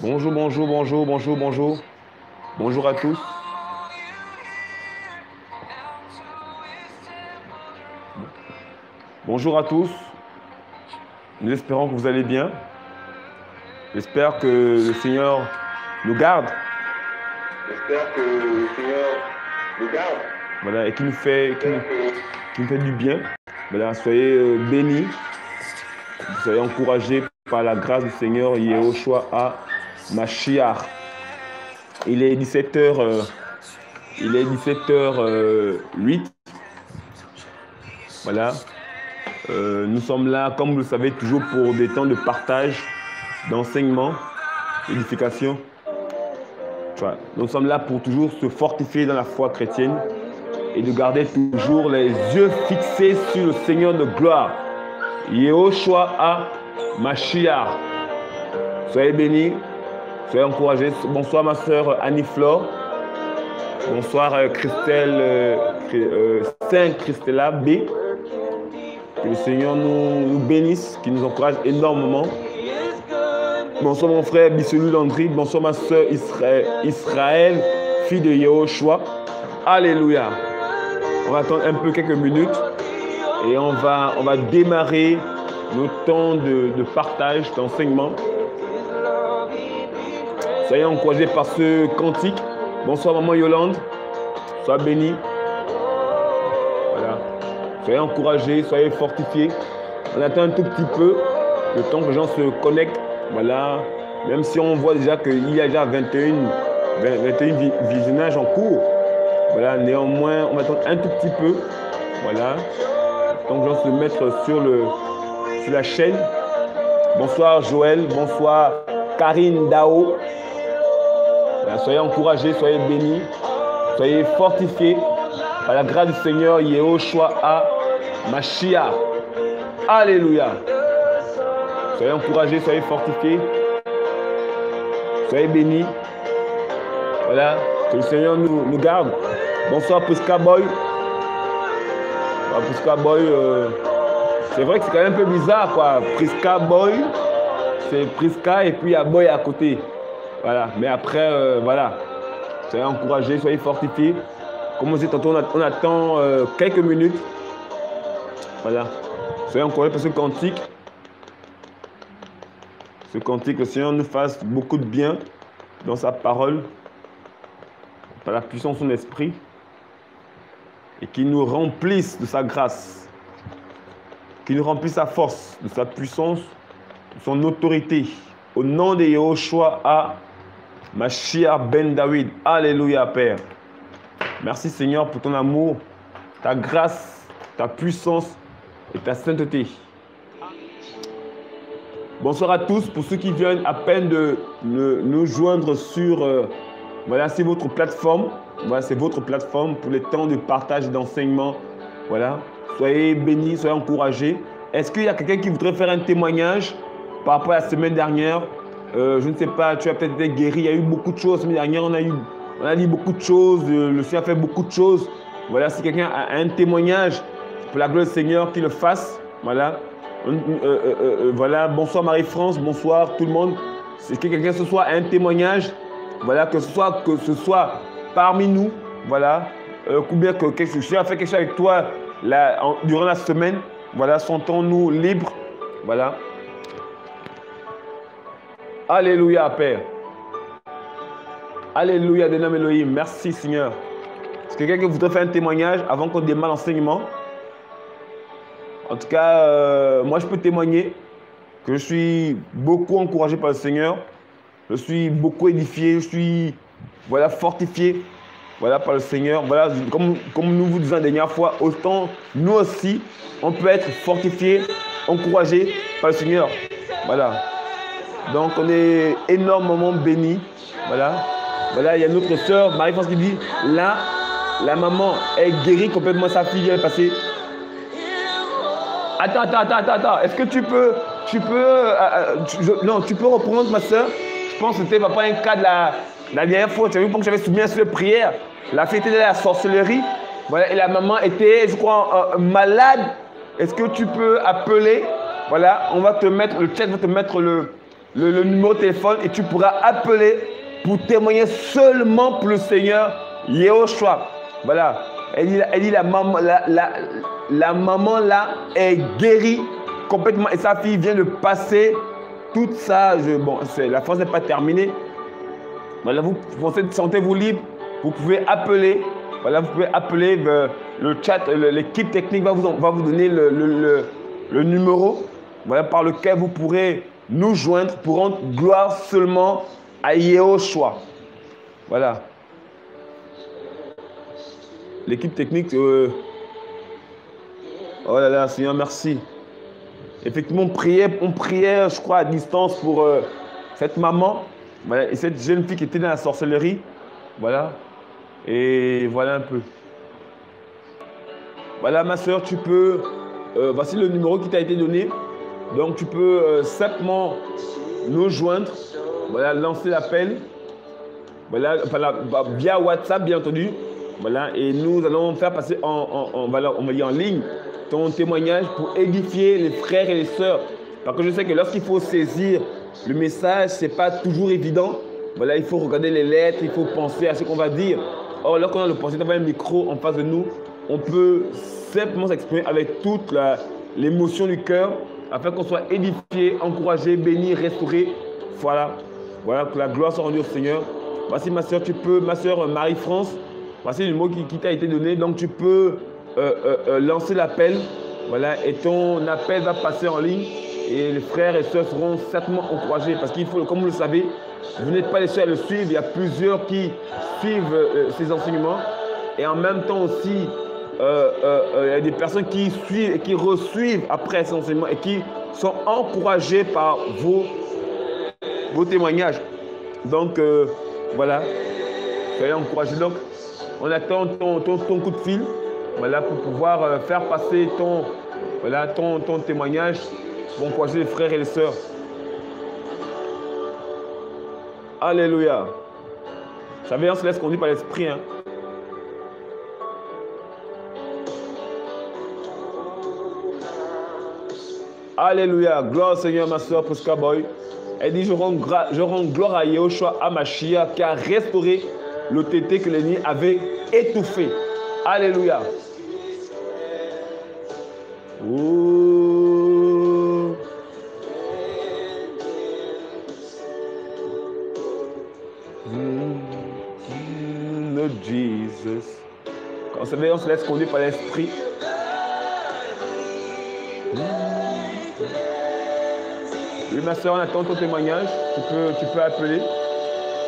Bonjour, bonjour, bonjour, bonjour, bonjour. Bonjour à tous. Bonjour à tous. Nous espérons que vous allez bien. J'espère que le Seigneur nous garde. J'espère que le Seigneur nous garde. Voilà, et qui nous fait du bien. Voilà, soyez bénis. Soyez encouragés par la grâce du Seigneur Yehoshua HaMashiach. Il est 17h, il est 17h08. Voilà. Nous sommes là, comme vous le savez, toujours pour des temps de partage, d'enseignement, d'édification. Voilà. Nous sommes là pour toujours se fortifier dans la foi chrétienne et de garder toujours les yeux fixés sur le Seigneur de gloire, Yehoshua HaMashiach. Soyez bénis, soyez encouragés. Bonsoir ma soeur Annie-Flore. Bonsoir Christelle, Sainte Christella B. Que le Seigneur nous bénisse, qu'il nous encourage énormément. Bonsoir mon frère Bisselu Landry. Bonsoir ma soeur Israël, fille de Yehoshua. Alléluia. On va attendre un peu quelques minutes et on va démarrer nos temps de partage, d'enseignement. Soyez encouragés par ce cantique. Bonsoir maman Yolande. Sois bénie. Voilà. Soyez encouragés, soyez fortifiés. On attend un tout petit peu le temps que les gens se connectent. Voilà. Même si on voit déjà qu'il y a déjà 21 visionnages en cours. Voilà. Néanmoins, on va attendre un tout petit peu. Voilà. Donc, les gens se mettre sur la chaîne. Bonsoir Joël. Bonsoir Karine Dao. Voilà. Soyez encouragés, soyez bénis. Soyez fortifiés par la grâce du Seigneur Yehoshua HaMashiach. Alléluia. Soyez encouragés, soyez fortifiés. Soyez bénis. Voilà. Que le Seigneur nous garde. Bonsoir Prisca Boy. Prisca Boy, c'est vrai que c'est quand même un peu bizarre quoi. Prisca Boy, c'est Prisca et puis il y a Boy à côté. Voilà. Mais après, voilà. Soyez encouragés, soyez fortifiés. Comme on disait tantôt, on attend quelques minutes. Voilà. Soyez encouragés par ce cantique. Ce cantique, le Seigneur nous fasse beaucoup de bien dans sa parole, par la puissance de son esprit, et qu'il nous remplisse de sa grâce, qu'il nous remplisse sa force, de sa puissance, de son autorité. Au nom de Yehoshua HaMashiach ben David. Alléluia, Père. Merci Seigneur pour ton amour, ta grâce, ta puissance et ta sainteté. Bonsoir à tous, pour ceux qui viennent à peine de nous joindre sur, voilà, c'est votre plateforme. Voilà, c'est votre plateforme pour les temps de partage et d'enseignement. Voilà, soyez bénis, soyez encouragés. Est-ce qu'il y a quelqu'un qui voudrait faire un témoignage par rapport à la semaine dernière? Je ne sais pas, tu as peut-être été guéri, il y a eu beaucoup de choses la semaine dernière, on a dit beaucoup de choses, le Seigneur a fait beaucoup de choses. Voilà, si quelqu'un a un témoignage pour la gloire du Seigneur, qu'il le fasse. Voilà. Voilà, bonsoir Marie-France, bonsoir tout le monde. C'est que quelqu'un ce soit un témoignage, voilà, que ce soit parmi nous, voilà, ou bien que je a fait quelque chose avec toi durant la semaine, voilà, sentons-nous libres, voilà. Alléluia, Père. Alléluia, de nom Elohim. Merci, Seigneur. Est-ce que quelqu'un voudrait faire un témoignage avant qu'on démarre l'enseignement? En tout cas, moi, je peux témoigner que je suis beaucoup encouragé par le Seigneur. Je suis beaucoup édifié. Je suis, voilà, fortifié, voilà, par le Seigneur. Voilà, comme nous vous disons la dernière fois, autant nous aussi, on peut être fortifié, encouragé par le Seigneur. Voilà. Donc, on est énormément bénis. Voilà. Voilà, il y a notre sœur Marie-France qui dit, là, la maman est guérie complètement, sa fille est passée. Attends. Est-ce que tu peux reprendre ma soeur? Je pense que c'était pas un cas de la dernière fois. Tu as vu que j'avais soumis sur la prière. La fille était de la sorcellerie. Voilà, et la maman était, je crois, malade. Est-ce que tu peux appeler Voilà, on va te mettre, le chat va te mettre le numéro de téléphone et tu pourras appeler pour témoigner seulement pour le Seigneur Yehoshua. Voilà. Elle dit la maman là est guérie complètement et sa fille vient de passer toute ça. Bon, la phase n'est pas terminée. Voilà, vous sentez-vous libre, vous pouvez appeler. Voilà, vous pouvez appeler le chat, l'équipe technique va vous donner le numéro, voilà, par lequel vous pourrez nous joindre pour rendre gloire seulement à Yehoshua. Voilà. L'équipe technique, oh là là, Seigneur, merci. Effectivement, on priait, je crois, à distance pour cette maman, voilà, et cette jeune fille qui était dans la sorcellerie. Voilà. Et voilà un peu. Voilà, ma soeur, tu peux... voici le numéro qui t'a été donné. Donc, tu peux simplement nous joindre. Voilà, lancer l'appel. Voilà, via WhatsApp, bien entendu. Voilà, et nous allons faire passer on va dire en ligne ton témoignage pour édifier les frères et les sœurs. Parce que je sais que lorsqu'il faut saisir le message, ce n'est pas toujours évident. Voilà, il faut regarder les lettres, il faut penser à ce qu'on va dire. Or, lorsqu'on a le pensée d'avoir un micro en face de nous, on peut simplement s'exprimer avec toute l'émotion du cœur afin qu'on soit édifié, encouragé, béni, restauré. Voilà, voilà, que la gloire soit rendue au Seigneur. Voici ma soeur, ma soeur Marie-France, voici le mot qui t'a été donné. Donc, tu peux lancer l'appel. Voilà, et ton appel va passer en ligne et les frères et sœurs seront certainement encouragés parce qu'il faut, comme vous le savez, vous n'êtes pas les seuls à le suivre. Il y a plusieurs qui suivent ces enseignements et en même temps aussi, il y a des personnes qui suivent et qui resuivent après ces enseignements et qui sont encouragés par vos témoignages. Donc, voilà, soyez encouragés. Donc, on attend ton coup de fil, voilà, pour pouvoir faire passer ton témoignage pour encourager les frères et les sœurs. Alléluia. Vous savez, on se laisse conduire par l'esprit. Hein. Alléluia. Gloire au Seigneur, ma soeur Prisca Boy. Elle dit, je rends gloire à Yehoshua Hamashiach qui a restauré le tété que l'ennemi avait étouffé. Alléluia. Ouh. Jesus. Quand vous savez, on se laisse conduire par l'esprit. Oui, ma soeur, on attend ton témoignage. Tu peux appeler.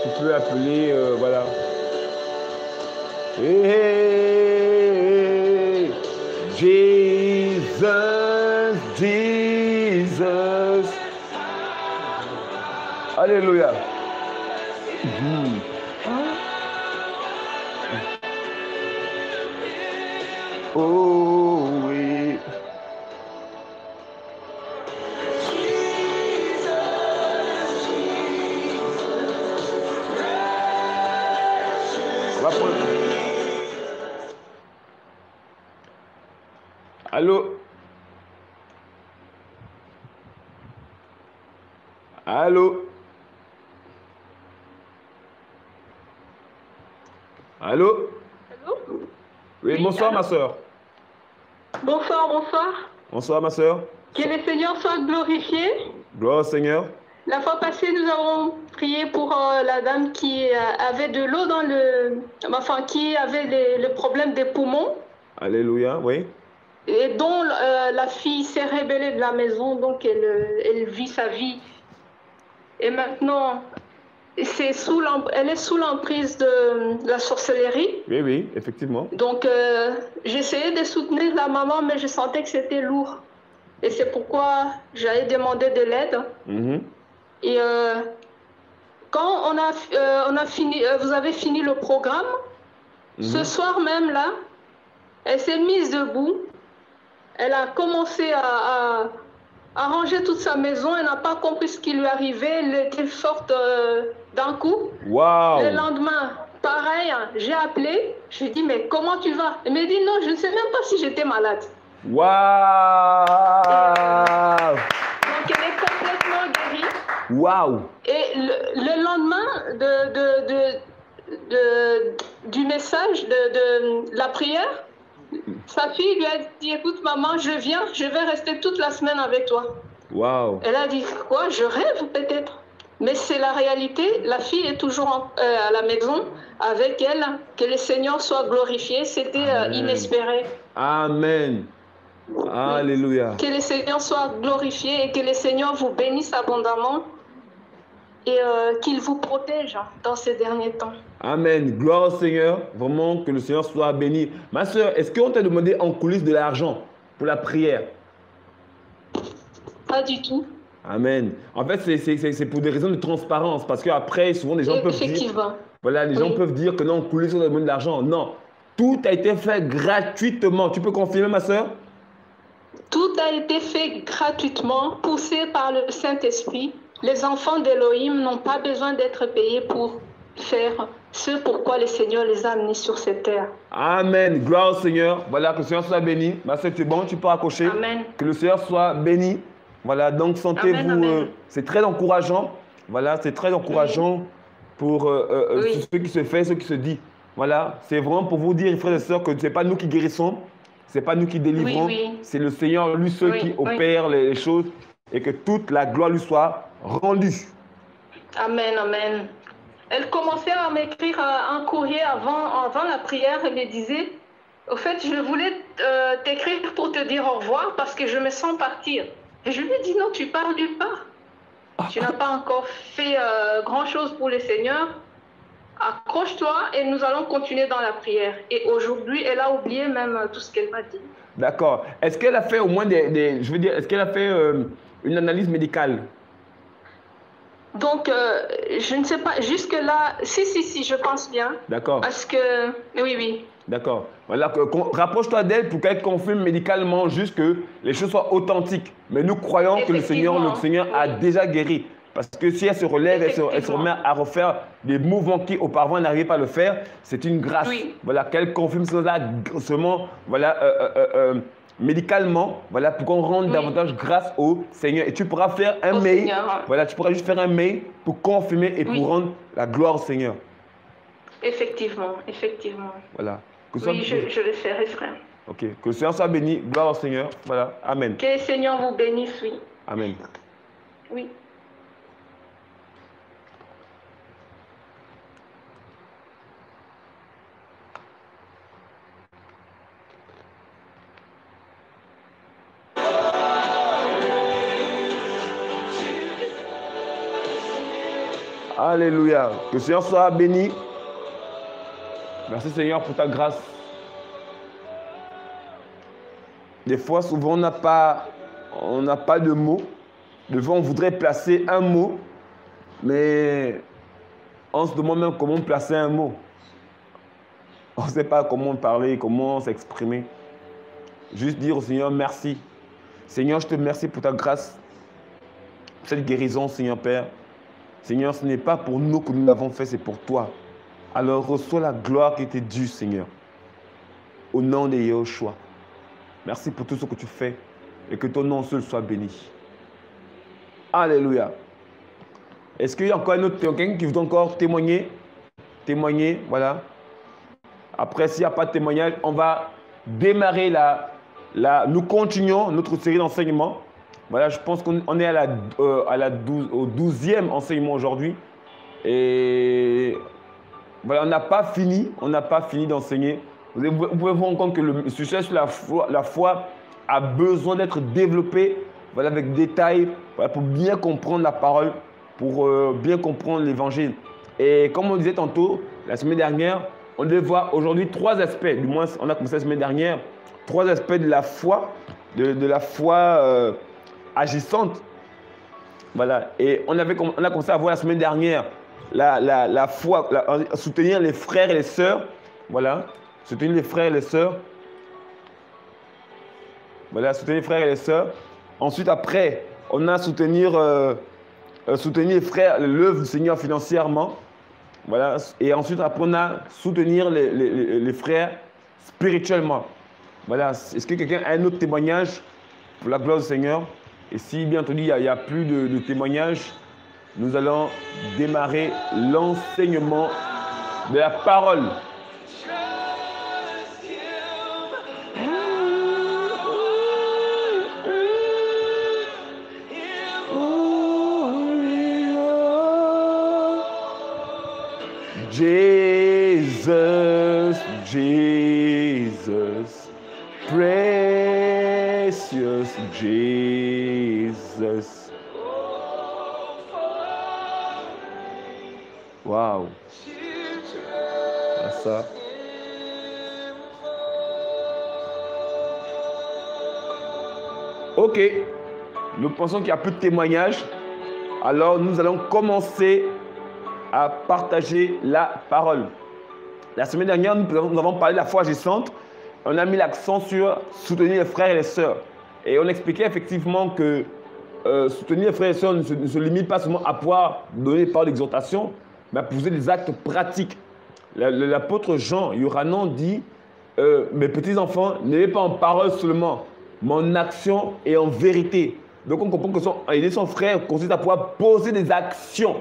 Tu peux appeler, voilà. Hey, Jesus, Jesus. Alléluia. Oh oui. On va prendre. Allô? Allô? Allô? Allô? Oui, bonsoir ma soeur. Bonsoir, bonsoir. Bonsoir ma soeur. Que le Seigneur soit glorifié. Gloire au Seigneur. La fois passée, nous avons prié pour la dame qui avait de l'eau dans qui avait le problème des poumons. Alléluia, oui. Et dont la fille s'est rebellée de la maison, donc elle vit sa vie. Et maintenant, elle est sous l'emprise de la sorcellerie. Oui, oui, effectivement. Donc, j'essayais de soutenir la maman, mais je sentais que c'était lourd. Et c'est pourquoi j'allais demander de l'aide. Et quand on a fini, vous avez fini le programme, ce soir même là, elle s'est mise debout. Elle a commencé à ranger toute sa maison. Elle n'a pas compris ce qui lui arrivait. Elle était forte d'un coup. Wow. Le lendemain, pareil, j'ai appelé. Je lui ai dit, mais comment tu vas? Elle m'a dit, non, je ne sais même pas si j'étais malade. Waouh. Waouh! Et le lendemain du message, de la prière, sa fille lui a dit, écoute maman, je vais rester toute la semaine avec toi. Waouh! Elle a dit, quoi, je rêve peut-être. Mais c'est la réalité, la fille est toujours à la maison avec elle, que le Seigneur soit glorifié, c'était inespéré. Amen. Alléluia. Que le Seigneur soit glorifié et que le Seigneur vous bénisse abondamment et qu'il vous protège dans ces derniers temps. Amen. Gloire au Seigneur. Vraiment que le Seigneur soit béni. Ma soeur, est-ce qu'on t'a demandé en coulisses de l'argent pour la prière? Pas du tout. Amen. En fait, c'est pour des raisons de transparence. Parce qu'après, souvent, les gens peuvent dire... Voilà, les gens peuvent dire que non, en coulisses, on a demandé de l'argent. Non. Tout a été fait gratuitement. Tu peux confirmer, ma soeur? Tout a été fait gratuitement, poussé par le Saint-Esprit. Les enfants d'Élohim n'ont pas besoin d'être payés pour faire ce pourquoi le Seigneur les a amenés sur cette terre. Amen. Gloire au Seigneur. Voilà, que le Seigneur soit béni. Ma soeur, c'est bon, tu peux accrocher. Amen. Que le Seigneur soit béni. Voilà, donc sentez-vous, c'est très encourageant. Voilà, c'est très encourageant pour ce qui se fait, ce qui se dit. Voilà, c'est vraiment pour vous dire, frères et sœurs, que ce n'est pas nous qui guérissons, ce n'est pas nous qui délivrons, c'est le Seigneur, lui seul, qui opère les choses et que toute la gloire lui soit rendue. Amen, amen. Elle commençait à m'écrire un courrier avant la prière. Elle me disait, au fait, je voulais t'écrire pour te dire au revoir parce que je me sens partir. Et je lui ai dit, non, tu pars nulle part. Tu n'as pas encore fait grand-chose pour le Seigneur. Accroche-toi et nous allons continuer dans la prière. Et aujourd'hui, elle a oublié même tout ce qu'elle m'a dit. D'accord. Est-ce qu'elle a fait au moins je veux dire, est-ce qu'elle a fait une analyse médicale? Donc, je ne sais pas, jusque-là, si, je pense bien. D'accord. Parce que, oui. D'accord. Voilà, rapproche-toi d'elle pour qu'elle confirme médicalement juste que les choses soient authentiques. Mais nous croyons que le Seigneur a déjà guéri. Parce que si elle se relève, elle se remet à refaire des mouvements qui auparavant elle n'arrivait pas à le faire, c'est une grâce. Oui. Voilà, qu'elle confirme cela seulement, voilà, médicalement, voilà, pour qu'on rende davantage grâce au Seigneur. Et tu pourras faire un mail, voilà, tu pourras juste faire un mail pour confirmer et pour rendre la gloire au Seigneur. Effectivement. Voilà. Oui, je le ferai, frère. Ok. Que le Seigneur soit béni. Gloire au Seigneur. Voilà. Amen. Que le Seigneur vous bénisse, oui. Amen. Oui. Alléluia. Que le Seigneur soit béni. Merci Seigneur pour ta grâce. Des fois, souvent, on n'a pas de mots. Des fois, on voudrait placer un mot, mais on se demande même comment placer un mot. On ne sait pas comment parler, comment s'exprimer. Juste dire au Seigneur merci. Seigneur, je te remercie pour ta grâce, pour cette guérison, Seigneur Père. Seigneur, ce n'est pas pour nous que nous l'avons fait, c'est pour toi. Alors reçois la gloire qui t'est due, Seigneur. Au nom de Yahushua. Merci pour tout ce que tu fais et que ton nom seul soit béni. Alléluia. Est-ce qu'il y a encore un autre quelqu'un qui veut encore témoigner? Témoigner, voilà. Après, s'il n'y a pas de témoignage, on va démarrer nous continuons notre série d'enseignements. Voilà, je pense qu'on est au 12e enseignement aujourd'hui. Et voilà, on n'a pas fini d'enseigner. Vous pouvez vous rendre compte que le sujet sur la foi a besoin d'être développé, voilà, avec détail, voilà, pour bien comprendre la parole, pour bien comprendre l'évangile. Et comme on disait tantôt, la semaine dernière, on devait voir aujourd'hui 3 aspects, du moins on a commencé la semaine dernière, 3 aspects de la foi, de la foi agissante. Voilà, et on a commencé à voir la semaine dernière la foi, soutenir les frères et les sœurs, voilà, soutenir les frères et les sœurs. Voilà, soutenir les frères et les sœurs. Ensuite, après, on a soutenir les frères, l'œuvre du Seigneur financièrement. Voilà. Et ensuite, après, on a soutenir les frères spirituellement. Voilà. Est-ce que quelqu'un a un autre témoignage pour la gloire du Seigneur? Et si, bien entendu, il n'y a plus de témoignages, nous allons démarrer l'enseignement de la parole. Jesus, Jesus, precious Jesus. Wow. Ça. Ok. Nous pensons qu'il n'y a plus de témoignages. Alors nous allons commencer à partager la parole. La semaine dernière, nous avons parlé de la foi agissante. On a mis l'accent sur soutenir les frères et les sœurs. Et on expliquait effectivement que soutenir les frères et les sœurs ne se limite pas seulement à pouvoir donner des paroles d'exhortation, mais à poser des actes pratiques. L'apôtre Jean Yohanan dit mes petits enfants, n'ayez pas en parole seulement, mais en action et en vérité. Donc on comprend que aider son frère consiste à pouvoir poser des actions.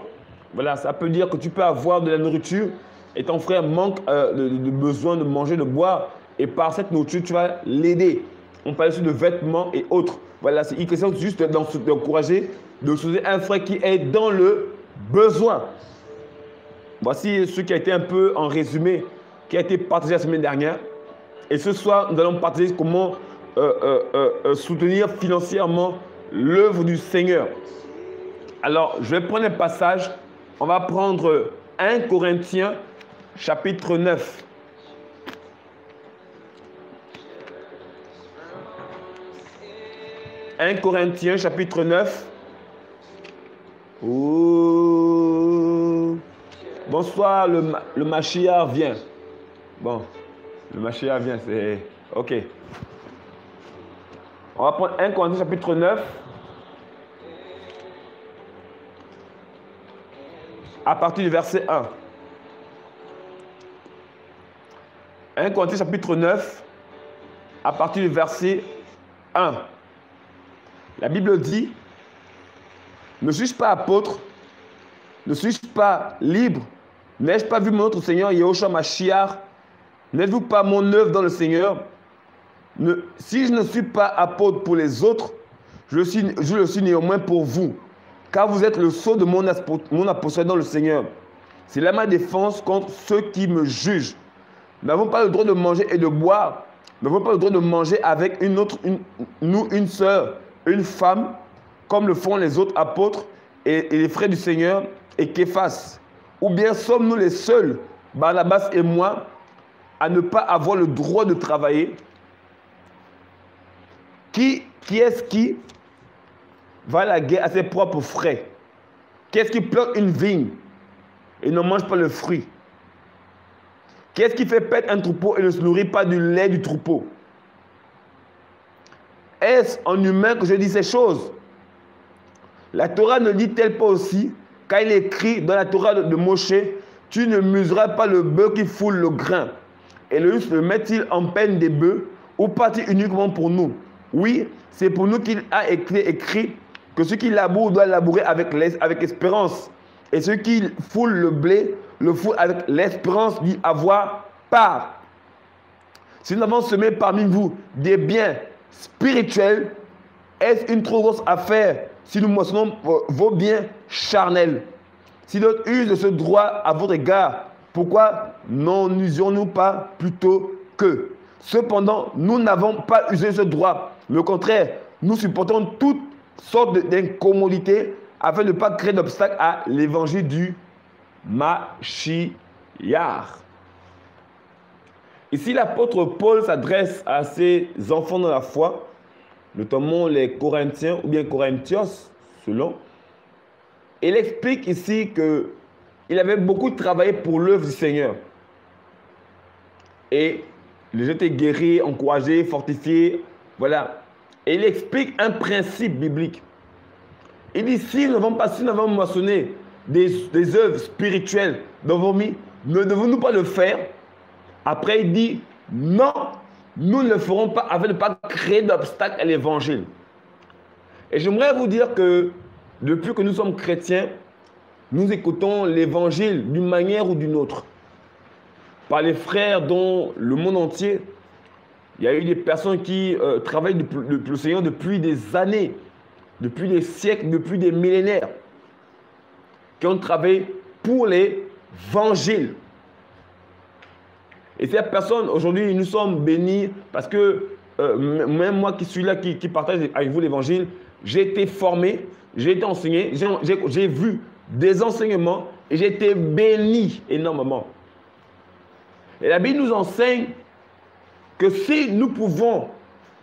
Voilà, ça peut dire que tu peux avoir de la nourriture et ton frère manque de besoin de manger, de boire, et par cette nourriture, tu vas l'aider. On parle aussi de vêtements et autres. Voilà, il question juste d'encourager, de soutenir un frère qui est dans le besoin. Voici ce qui a été un peu en résumé, qui a été partagé la semaine dernière. Et ce soir, nous allons partager comment soutenir financièrement l'œuvre du Seigneur. Alors, je vais prendre un passage. On va prendre 1 Corinthiens, chapitre 9. « 1 Corinthiens, chapitre 9. Ouh. Bonsoir, le Mashiach vient. Bon, le Mashiach vient, c'est... Ok. On va prendre 1 Corinthiens, chapitre 9. À partir du verset 1. 1 Corinthiens chapitre 9, à partir du verset 1. La Bible dit, ne suis-je pas apôtre, ne suis-je pas libre, n'ai-je pas vu notre Seigneur Yahushua Mashiach, n'êtes-vous pas mon œuvre dans le Seigneur? Si je ne suis pas apôtre pour les autres, je le suis néanmoins pour vous. Car vous êtes le sceau de mon apostolat dans le Seigneur. C'est là ma défense contre ceux qui me jugent. Nous n'avons pas le droit de manger et de boire. Nous n'avons pas le droit de manger avec une sœur, une femme, comme le font les autres apôtres et les frères du Seigneur et Képhas. Ou bien sommes-nous les seuls, Barnabas et moi, à ne pas avoir le droit de travailler? Qui est-ce qui va à la guerre à ses propres frais? Qu'est-ce qui plante une vigne et ne mange pas le fruit? Qu'est-ce qui fait paître un troupeau et ne se nourrit pas du lait du troupeau? Est-ce en humain que je dis ces choses? La Torah ne dit-elle pas aussi, quand il est écrit dans la Torah de Moshe, tu ne museras pas le bœuf qui foule le grain? Et le juste met-il en peine des bœufs ou part-il uniquement pour nous? Oui, c'est pour nous qu'il a écrit que ceux qui labourent doivent labourer avec espérance. Et ceux qui foulent le blé, le foulent avec l'espérance d'y avoir part. Si nous avons semé parmi vous des biens spirituels, est-ce une trop grosse affaire si nous moissonnons vos biens charnels? Si d'autres usent de ce droit à votre égard, pourquoi n'en usions-nous pas plutôt qu'eux? Cependant, nous n'avons pas usé ce droit. Mais au contraire, nous supportons toutes sortes d'incommodités afin de ne pas créer d'obstacle à l'évangile du Mashiach. Ici, l'apôtre Paul s'adresse à ses enfants dans la foi, notamment les Corinthiens ou bien Corinthios, selon. Il explique ici qu'il avait beaucoup travaillé pour l'œuvre du Seigneur. Et les gens étaient guéris, encouragés, fortifiés, voilà. Et il explique un principe biblique. Il dit, si nous avons moissonné des œuvres spirituelles dans vos vies, ne devons-nous pas le faire? Après, il dit, non, nous ne le ferons pas afin de ne pas créer d'obstacle à l'évangile. Et j'aimerais vous dire que depuis que nous sommes chrétiens, nous écoutons l'évangile d'une manière ou d'une autre. Par les frères dans le monde entier, il y a eu des personnes qui travaillent le Seigneur depuis des années, depuis des siècles, depuis des millénaires, qui ont travaillé pour l'évangile. Et ces personnes, aujourd'hui, nous sommes bénis parce que même moi qui suis là, qui partage avec vous l'évangile, j'ai été formé, j'ai été enseigné, j'ai vu des enseignements et j'ai été béni énormément. Et la Bible nous enseigne que si nous pouvons,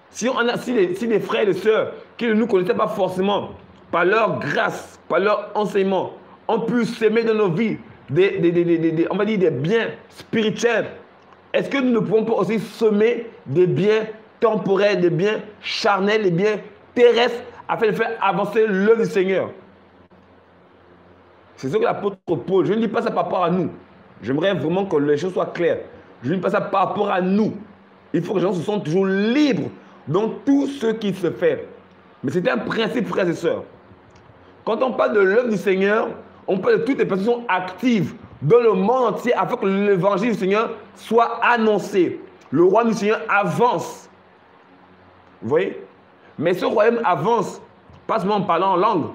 si les frères et les sœurs qui ne nous connaissaient pas forcément, par leur grâce, par leur enseignement, ont pu s'aimer dans nos vies on va dire des biens spirituels, est-ce que nous ne pouvons pas aussi semer des biens temporels, des biens charnels, des biens terrestres, afin de faire avancer l'œuvre du Seigneur? C'est ce que l'apôtre Paul, je ne dis pas ça par rapport à nous. J'aimerais vraiment que les choses soient claires. Je ne dis pas ça par rapport à nous. Il faut que les gens se sentent toujours libres dans tout ce qui se fait. Mais c'est un principe, frères et sœurs. Quand on parle de l'œuvre du Seigneur, on parle de toutes les personnes qui sont actives dans le monde entier afin que l'évangile du Seigneur soit annoncé. Le royaume du Seigneur avance. Vous voyez? Mais ce royaume avance, pas seulement en parlant en langue,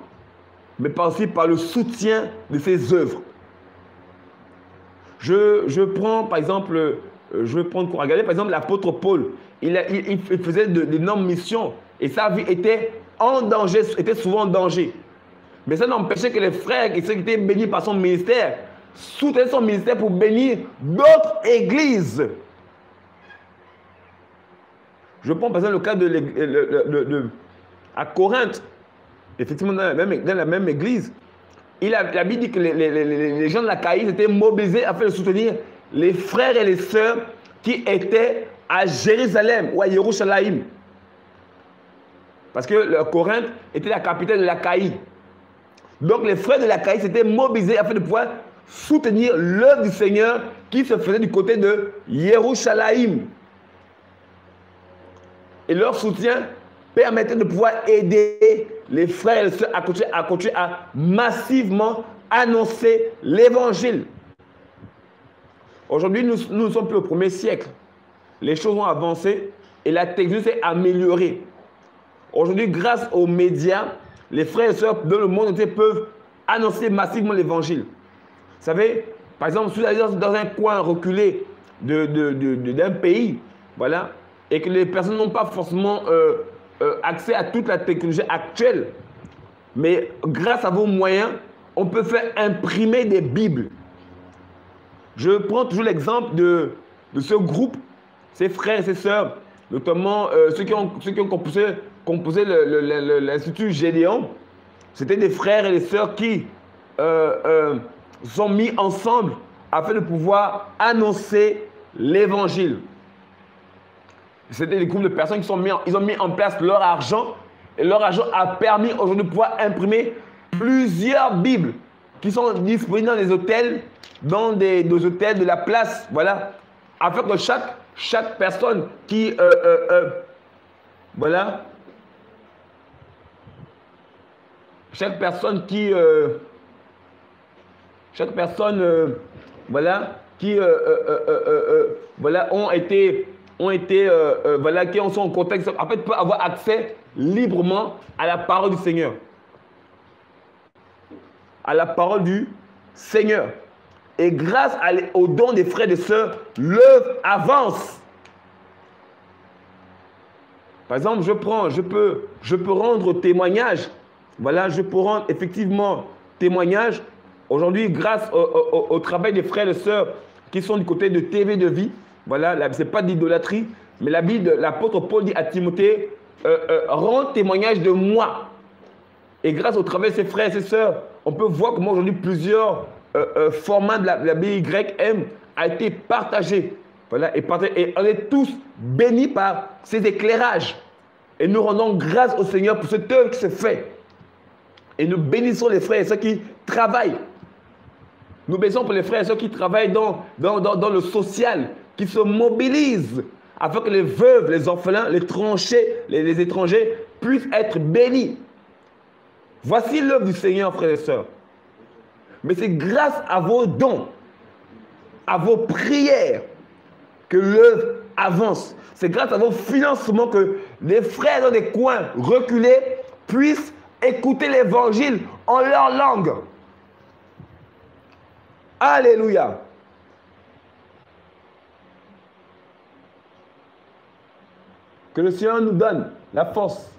mais aussi par le soutien de ses œuvres. Je prends par exemple, regardez par exemple l'apôtre Paul. Il faisait d'énormes missions et sa vie était en danger, était souvent en danger. Mais ça n'empêchait que les frères qui étaient bénis par son ministère soutenaient son ministère pour bénir d'autres églises. Je prends par exemple le cas à Corinthe, effectivement dans la même église. La Bible dit que les gens de la Caïe étaient mobilisés afin de soutenir les frères et les sœurs qui étaient à Jérusalem ou à Yerushalayim. Parce que Corinthe était la capitale de la Caïe. Donc les frères de la Caïe s'étaient mobilisés afin de pouvoir soutenir l'œuvre du Seigneur qui se faisait du côté de Yerushalayim. Et leur soutien permettait de pouvoir aider les frères et les sœurs à continuer à massivement annoncer l'évangile. Aujourd'hui, nous ne sommes plus au 1er siècle. Les choses ont avancé et la technologie s'est améliorée. Aujourd'hui, grâce aux médias, les frères et sœurs dans le monde entier peuvent annoncer massivement l'évangile. Vous savez, par exemple, si vous allez dans un coin reculé d'un pays, voilà, et que les personnes n'ont pas forcément accès à toute la technologie actuelle, mais grâce à vos moyens, on peut faire imprimer des Bibles. Je prends toujours l'exemple de ce groupe, ces frères et ces sœurs, notamment ceux qui ont composé l'Institut Gédéon. C'était des frères et des sœurs qui sont mis ensemble afin de pouvoir annoncer l'évangile. C'était des groupes de personnes qui ont mis en place leur argent. Et leur argent a permis aujourd'hui de pouvoir imprimer plusieurs Bibles qui sont disponibles dans les hôtels, dans des hôtels de la place. Voilà. Afin que chaque personne qui... voilà. Chaque personne qui... voilà, qui voilà, voilà, qui sont en contact, en fait, peut avoir accès librement à la parole du Seigneur. À la parole du Seigneur. Et grâce aux dons des frères et des sœurs, l'œuvre avance. Par exemple, je peux rendre témoignage. Voilà, je peux rendre effectivement témoignage. Aujourd'hui, grâce au travail des frères et sœurs qui sont du côté de TV de vie, voilà, ce n'est pas d'idolâtrie, mais la Bible, l'apôtre Paul dit à Timothée, rends témoignage de moi. Et grâce au travail de ses frères et ses sœurs, on peut voir comment aujourd'hui plusieurs formats de la BYM a été partagé. Voilà, et on est tous bénis par ces éclairages. Et nous rendons grâce au Seigneur pour cette œuvre qui se fait. Et nous bénissons les frères et sœurs qui travaillent. Nous bénissons pour les frères et sœurs qui travaillent dans le social, qui se mobilisent afin que les veuves, les orphelins, les tranchés, les étrangers puissent être bénis. Voici l'œuvre du Seigneur, frères et sœurs. Mais c'est grâce à vos dons, à vos prières, que l'œuvre avance. C'est grâce à vos financements que les frères dans des coins reculés puissent écouter l'évangile en leur langue. Alléluia. Que le Seigneur nous donne la force,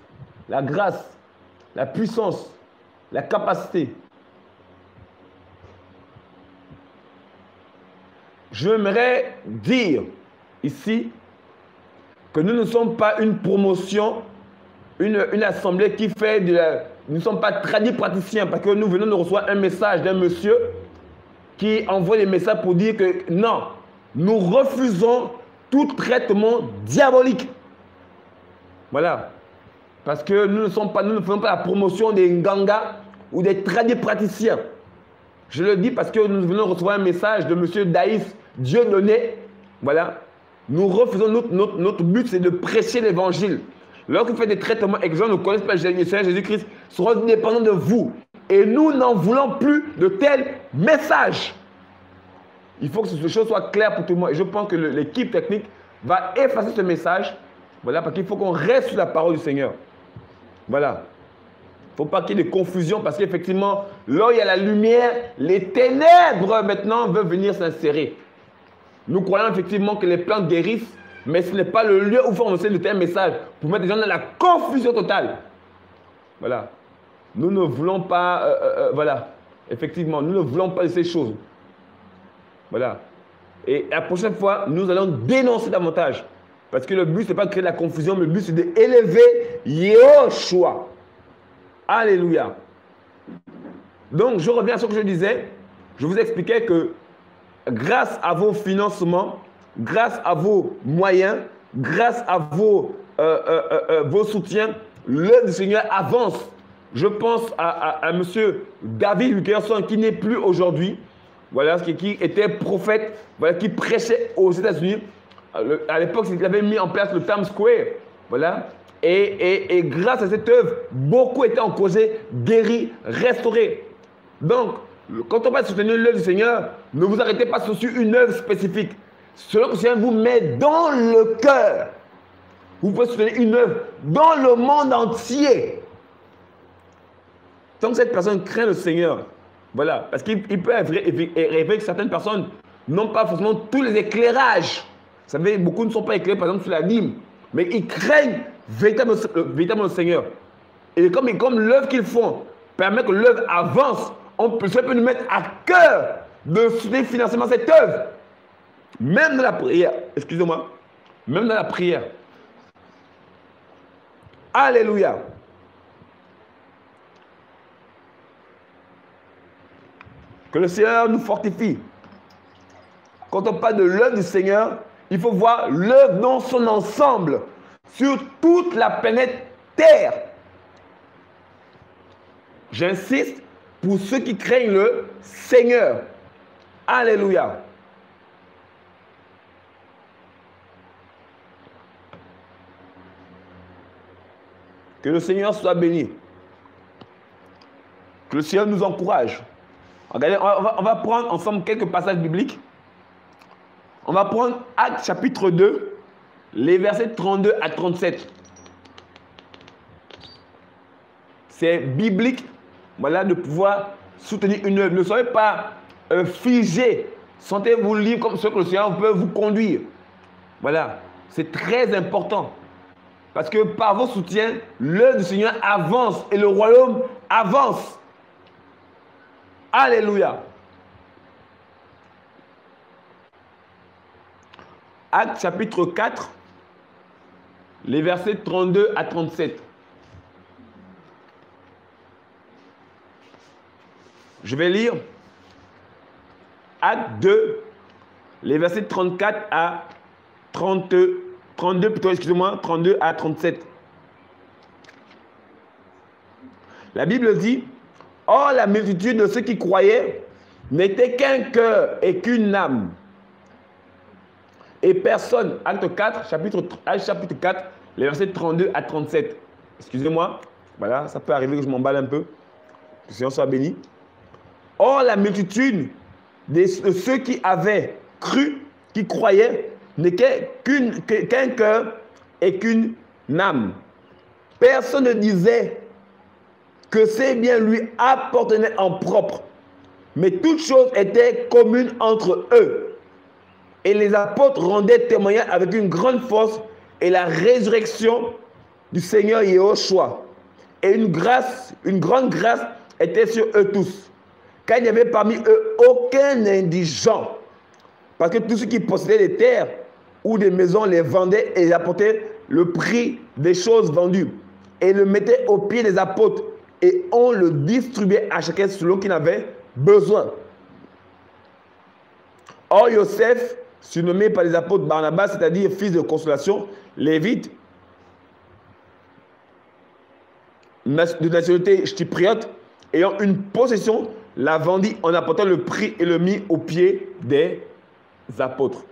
la grâce, la puissance, la capacité. J'aimerais dire ici que nous ne sommes pas une promotion, une assemblée qui fait de la... Nous ne sommes pas tradis praticiens parce que nous venons de recevoir un message d'un monsieur qui envoie des messages pour dire que non, nous refusons tout traitement diabolique. Voilà. Parce que nous ne faisons pas la promotion des Nganga ou des tradis praticiens. Je le dis parce que nous venons de recevoir un message de M. Daïs Dieudonné. Voilà. Nous refusons, notre but, c'est de prêcher l'évangile. Lorsque vous faites des traitements et que les gens ne connaissent pas Jésus-Christ, seront dépendants de vous. Et nous n'en voulons plus de tels messages. Il faut que ces choses soient claires pour tout le monde. Et je pense que l'équipe technique va effacer ce message. Voilà, parce qu'il faut qu'on reste sur la parole du Seigneur. Voilà. Il ne faut pas qu'il y ait de confusion parce qu'effectivement, là où il y a la lumière, les ténèbres maintenant veulent venir s'insérer. Nous croyons effectivement que les plantes guérissent, mais ce n'est pas le lieu où il faut annoncer de tels messages pour mettre les gens dans la confusion totale. Voilà. Nous ne voulons pas, voilà, effectivement, nous ne voulons pas de ces choses. Voilà. Et la prochaine fois, nous allons dénoncer davantage. Parce que le but, ce n'est pas de créer de la confusion, mais le but, c'est d'élever Yehoshua. Alléluia. Donc, je reviens à ce que je disais. Je vous expliquais que grâce à vos financements, grâce à vos moyens, grâce à vos soutiens, l'œuvre du Seigneur avance. Je pense à M. David Wilkerson qui n'est plus aujourd'hui, voilà, qui était prophète, voilà, qui prêchait aux États-Unis. À l'époque, il avait mis en place le Times Square. Voilà. Et grâce à cette œuvre, beaucoup étaient encouragés, guéris, restaurés. Donc, quand on va soutenir l'œuvre du Seigneur, ne vous arrêtez pas sur une œuvre spécifique. Selon que le Seigneur vous met dans le cœur, vous pouvez soutenir une œuvre dans le monde entier. Tant que cette personne craint le Seigneur, voilà, parce qu'il peut arriver que certaines personnes n'ont pas forcément tous les éclairages. Vous savez, beaucoup ne sont pas éclairés, par exemple, sur la dîme, mais ils craignent véritablement le Seigneur. Et comme l'œuvre qu'ils font permet que l'œuvre avance, ça peut nous mettre à cœur de soutenir financièrement cette œuvre. Même dans la prière, excusez-moi, même dans la prière. Alléluia. Que le Seigneur nous fortifie. Quand on parle de l'œuvre du Seigneur, il faut voir l'œuvre dans son ensemble, sur toute la planète Terre. J'insiste pour ceux qui craignent le Seigneur. Alléluia. Que le Seigneur soit béni. Que le Seigneur nous encourage. Regardez, on va prendre ensemble quelques passages bibliques. On va prendre Actes chapitre 2, les versets 32 à 37. C'est biblique, voilà, de pouvoir soutenir une œuvre. Ne soyez pas figés. Sentez-vous libre comme ce que le Seigneur peut vous conduire. Voilà, c'est très important. Parce que par vos soutiens, l'œuvre du Seigneur avance et le royaume avance. Alléluia. Actes chapitre 4, les versets 32 à 37. Je vais lire Actes 2, les versets 34 à 32 plutôt, excusez-moi, 32 à 37. La Bible dit: or, la multitude de ceux qui croyaient n'était qu'un cœur et qu'une âme. Et personne, Acte 4, chapitre 4, les versets 32 à 37. Excusez-moi, voilà, ça peut arriver que je m'emballe un peu. Que le Seigneur soit béni. Or, la multitude de ceux qui avaient cru, qui croyaient, n'était qu'un cœur et qu'une âme. Personne ne disait que ces biens lui appartenaient en propre, mais toutes choses étaient communes entre eux. Et les apôtres rendaient témoignage avec une grande force et la résurrection du Seigneur Yahushua. Et une grande grâce était sur eux tous. Car il n'y avait parmi eux aucun indigent. Parce que tous ceux qui possédaient des terres ou des maisons les vendaient et apportaient le prix des choses vendues. Et le mettaient aux pieds des apôtres. Et on le distribuait à chacun selon qu'il avait besoin. Or, Joseph, surnommé par les apôtres Barnabas, c'est-à-dire fils de consolation, lévite, de nationalité chypriote, ayant une possession, la vendit en apportant le prix et le mit aux pieds des apôtres.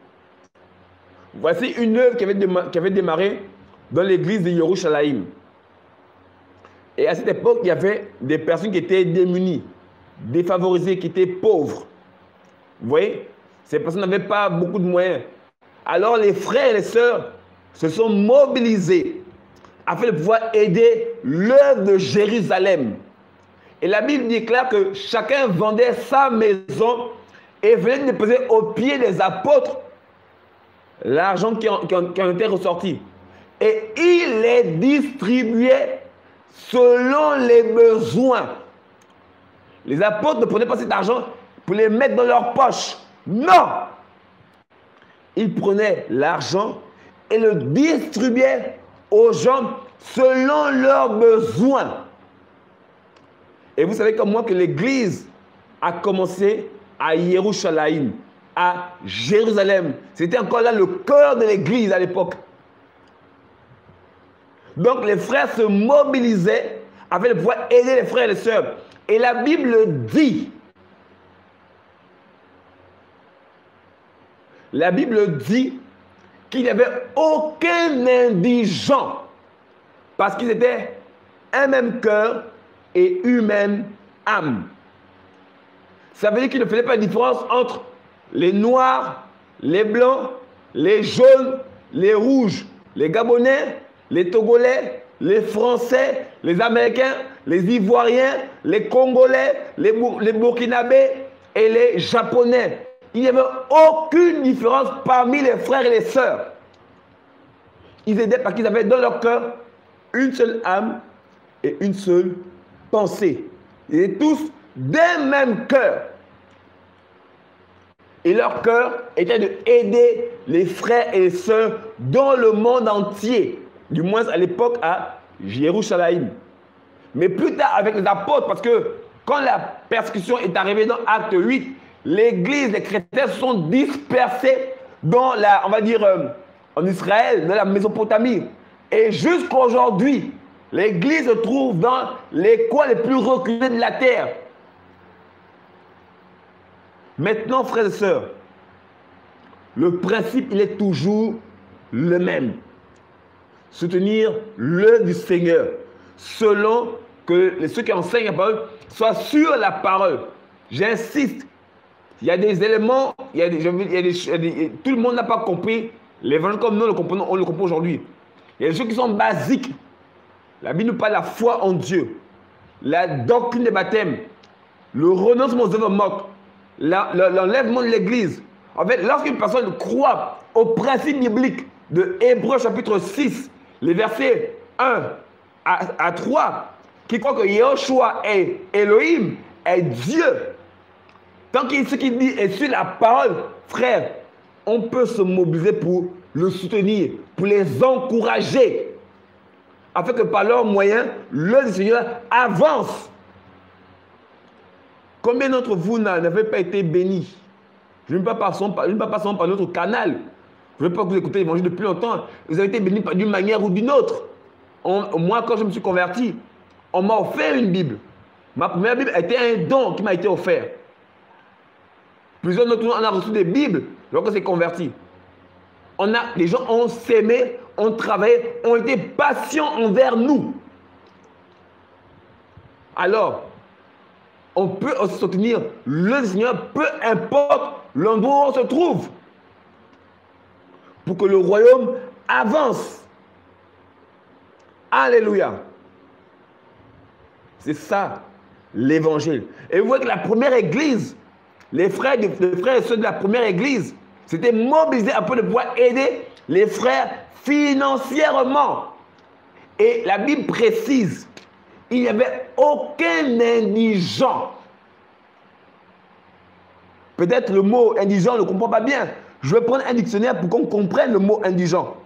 Voici une œuvre qui avait démarré dans l'église de Yerushalayim. Et à cette époque, il y avait des personnes qui étaient démunies, défavorisées, qui étaient pauvres. Vous voyez, ces personnes n'avaient pas beaucoup de moyens. Alors les frères et les sœurs se sont mobilisés afin de pouvoir aider l'œuvre de Jérusalem. Et la Bible déclare que chacun vendait sa maison et venait déposer aux pieds des apôtres l'argent qui en était ressorti. Et il les distribuait selon les besoins. Les apôtres ne prenaient pas cet argent pour les mettre dans leur poche. Non! Ils prenaient l'argent et le distribuaient aux gens selon leurs besoins. Et vous savez comme moi que l'église a commencé à Yerushalayim, à Jérusalem. C'était encore là le cœur de l'église à l'époque. Donc les frères se mobilisaient afin de pouvoir aider les frères et les sœurs. Et la Bible dit, qu'il n'y avait aucun indigent parce qu'ils étaient un même cœur et une même âme. Ça veut dire qu'il ne faisait pas de différence entre les noirs, les blancs, les jaunes, les rouges, les Gabonais, les Togolais, les Français, les Américains, les Ivoiriens, les Congolais, les Burkinabés et les Japonais. Il n'y avait aucune différence parmi les frères et les sœurs. Ils aidaient parce qu'ils avaient dans leur cœur une seule âme et une seule pensée. Ils étaient tous d'un même cœur. Et leur cœur était d'aider les frères et les sœurs dans le monde entier. Du moins à l'époque à Yerushalayim. Mais plus tard avec les apôtres, parce que quand la persécution est arrivée dans Acte 8, l'église, les chrétiens se sont dispersés dans la, on va dire, en Israël, dans la Mésopotamie. Et jusqu'à aujourd'hui, l'église se trouve dans les coins les plus reculés de la terre. Maintenant, frères et sœurs, le principe, il est toujours le même. Soutenir l'œuvre du Seigneur, selon que ceux qui enseignent la parole soient sur la parole. J'insiste, il y a des éléments, tout le monde n'a pas compris l'évangile comme nous on le comprend aujourd'hui. Il y a des choses qui sont basiques. La Bible nous parle de la foi en Dieu, la doctrine des baptêmes, le renoncement aux œuvres mortes, l'enlèvement de l'église. En fait, lorsqu'une personne croit au principe biblique de Hébreux chapitre 6, les versets 1 à 3, qui croit que Yahushua est Elohim, est Dieu, tant que ce qu'il dit est sur la parole, frère, on peut se mobiliser pour le soutenir, pour les encourager, afin que par leurs moyens, l'œuvre du Seigneur avance. Combien d'entre vous n'avez pas été bénis? Je ne passe pas par notre canal. Je ne veux pas que vous écoutez l'évangile depuis longtemps. Vous avez été bénis d'une manière ou d'une autre. Moi, quand je me suis converti, on m'a offert une Bible. Ma première Bible était un don qui m'a été offert. Plusieurs d'entre nous, on a reçu des Bibles lorsqu'on s'est converti. Les gens ont s'aimé, ont travaillé, ont été patients envers nous. Alors, on peut aussi soutenir le Seigneur, peu importe l'endroit où on se trouve, pour que le royaume avance. Alléluia. C'est ça, l'évangile. Et vous voyez que la première église, les frères et sœurs de la première église, s'étaient mobilisés afin de pouvoir aider les frères financièrement. Et la Bible précise, il n'y avait aucun indigent. Peut-être le mot indigent, on ne le comprend pas bien. Je vais prendre un dictionnaire pour qu'on comprenne le mot indigent.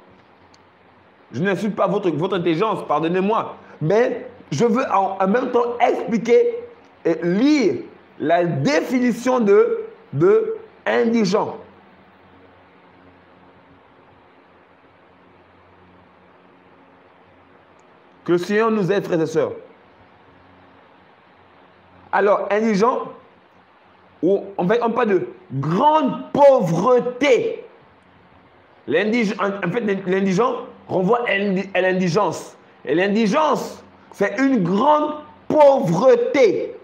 Je n'insulte pas votre intelligence, pardonnez-moi. Mais je veux en même temps expliquer et lire la définition de indigent. Que le Seigneur nous aide, frères et sœurs. Alors, indigent, on parle de grande pauvreté. En fait, l'indigent renvoie à l'indigence. Et l'indigence, c'est une grande pauvreté,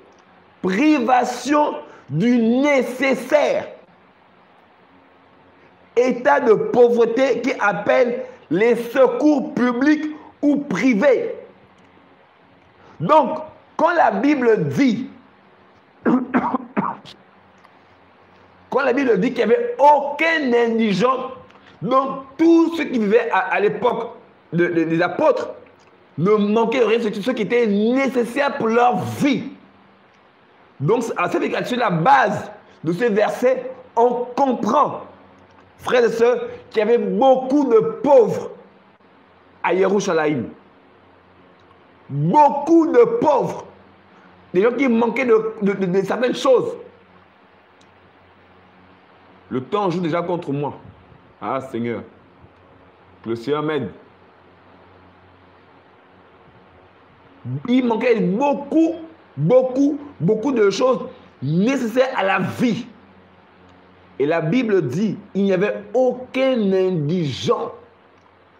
privation du nécessaire. État de pauvreté qui appelle les secours publics ou privés. Donc, quand la Bible dit qu'il n'y avait aucun indigent, donc tous ceux qui vivaient à l'époque des apôtres ne manquaient de rien, c'est ce qui était nécessaire pour leur vie. Donc, sur la base de ce verset, on comprend, frères et sœurs, qu'il y avait beaucoup de pauvres à Yerushalayim. Beaucoup de pauvres. Des gens qui manquaient de certaines choses. Le temps joue déjà contre moi. Ah Seigneur, que le Seigneur m'aide. Il manquait beaucoup de choses nécessaires à la vie. Et la Bible dit, il n'y avait aucun indigent.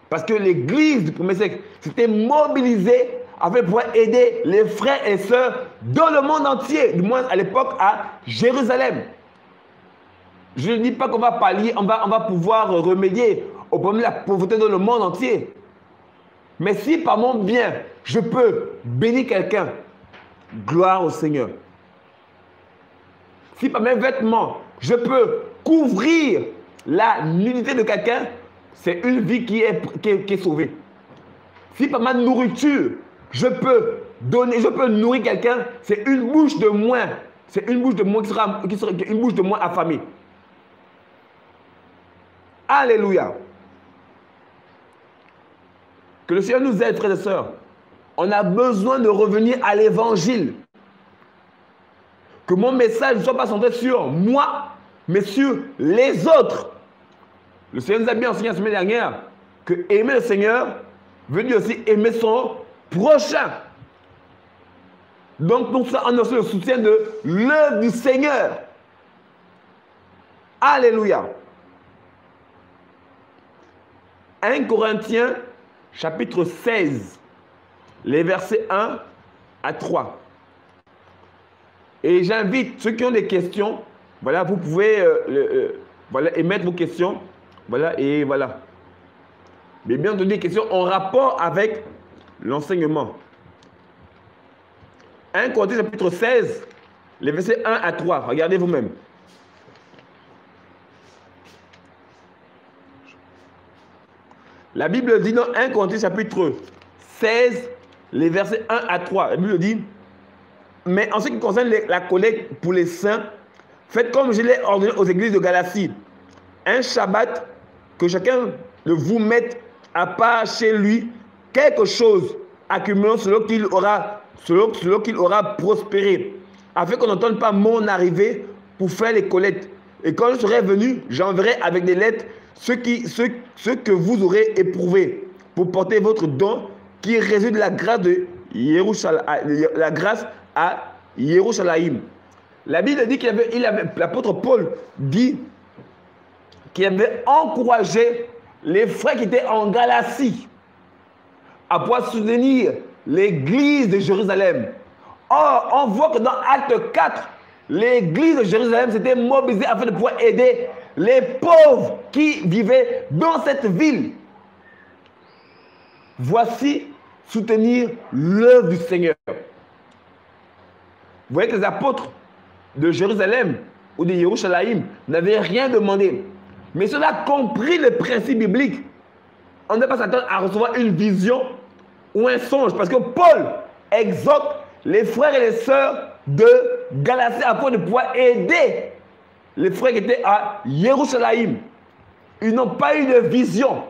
Parce que l'église du premier siècle s'était mobilisée afin de pouvoir aider les frères et sœurs dans le monde entier, du moins à l'époque à Jérusalem. Je ne dis pas qu'on va pallier, on va pouvoir remédier au problème de la pauvreté dans le monde entier. Mais si par mon bien, je peux bénir quelqu'un, gloire au Seigneur. Si par mes vêtements, je peux couvrir la nudité de quelqu'un, c'est une vie qui est sauvée. Si par ma nourriture, je peux nourrir quelqu'un, c'est une bouche de moins. C'est une bouche de moins qui sera une bouche de moins affamée. Alléluia. Que le Seigneur nous aide, frères et sœurs. On a besoin de revenir à l'évangile. Que mon message ne soit pas centré sur moi, mais sur les autres. Le Seigneur nous a bien enseigné la semaine dernière que aimer le Seigneur veut dire aussi aimer son prochain. Donc, nous sommes en le soutien de l'œuvre du Seigneur. Alléluia. 1 Corinthiens, chapitre 16, les versets 1 à 3. Et j'invite ceux qui ont des questions, voilà, vous pouvez émettre vos questions. Voilà, et voilà. Mais bien entendu, des questions en rapport avec l'enseignement. 1 Corinthiens chapitre 16, les versets 1 à 3. Regardez vous-même. La Bible dit dans 1 Corinthiens chapitre 16, les versets 1 à 3. La Bible dit, mais en ce qui concerne la collecte pour les saints, faites comme je l'ai ordonné aux églises de Galatie. Un Shabbat, que chacun de vous mette à part chez lui quelque chose, accumulant selon qu'il aura prospéré, afin qu'on n'entende pas mon arrivée pour faire les collectes. Et quand je serai venu, j'enverrai avec des lettres ce que vous aurez éprouvé pour porter votre don qui résulte de la grâce à Yerushalayim. La Bible dit l'apôtre Paul dit qu'il avait encouragé les frères qui étaient en Galatie à pouvoir soutenir l'église de Jérusalem Or, on voit que dans Acte 4, l'église de Jérusalem s'était mobilisée afin de pouvoir aider les pauvres qui vivaient dans cette ville. Voici soutenir l'œuvre du Seigneur. Vous voyez que les apôtres de Jérusalem ou de Yerushalayim n'avaient rien demandé. Mais cela a compris le principe biblique. On ne peut pas s'attendre à recevoir une vision ou un songe. Parce que Paul exhorte les frères et les sœurs de Galatie afin de pouvoir aider les frères qui étaient à Yerushalayim. Ils n'ont pas eu de vision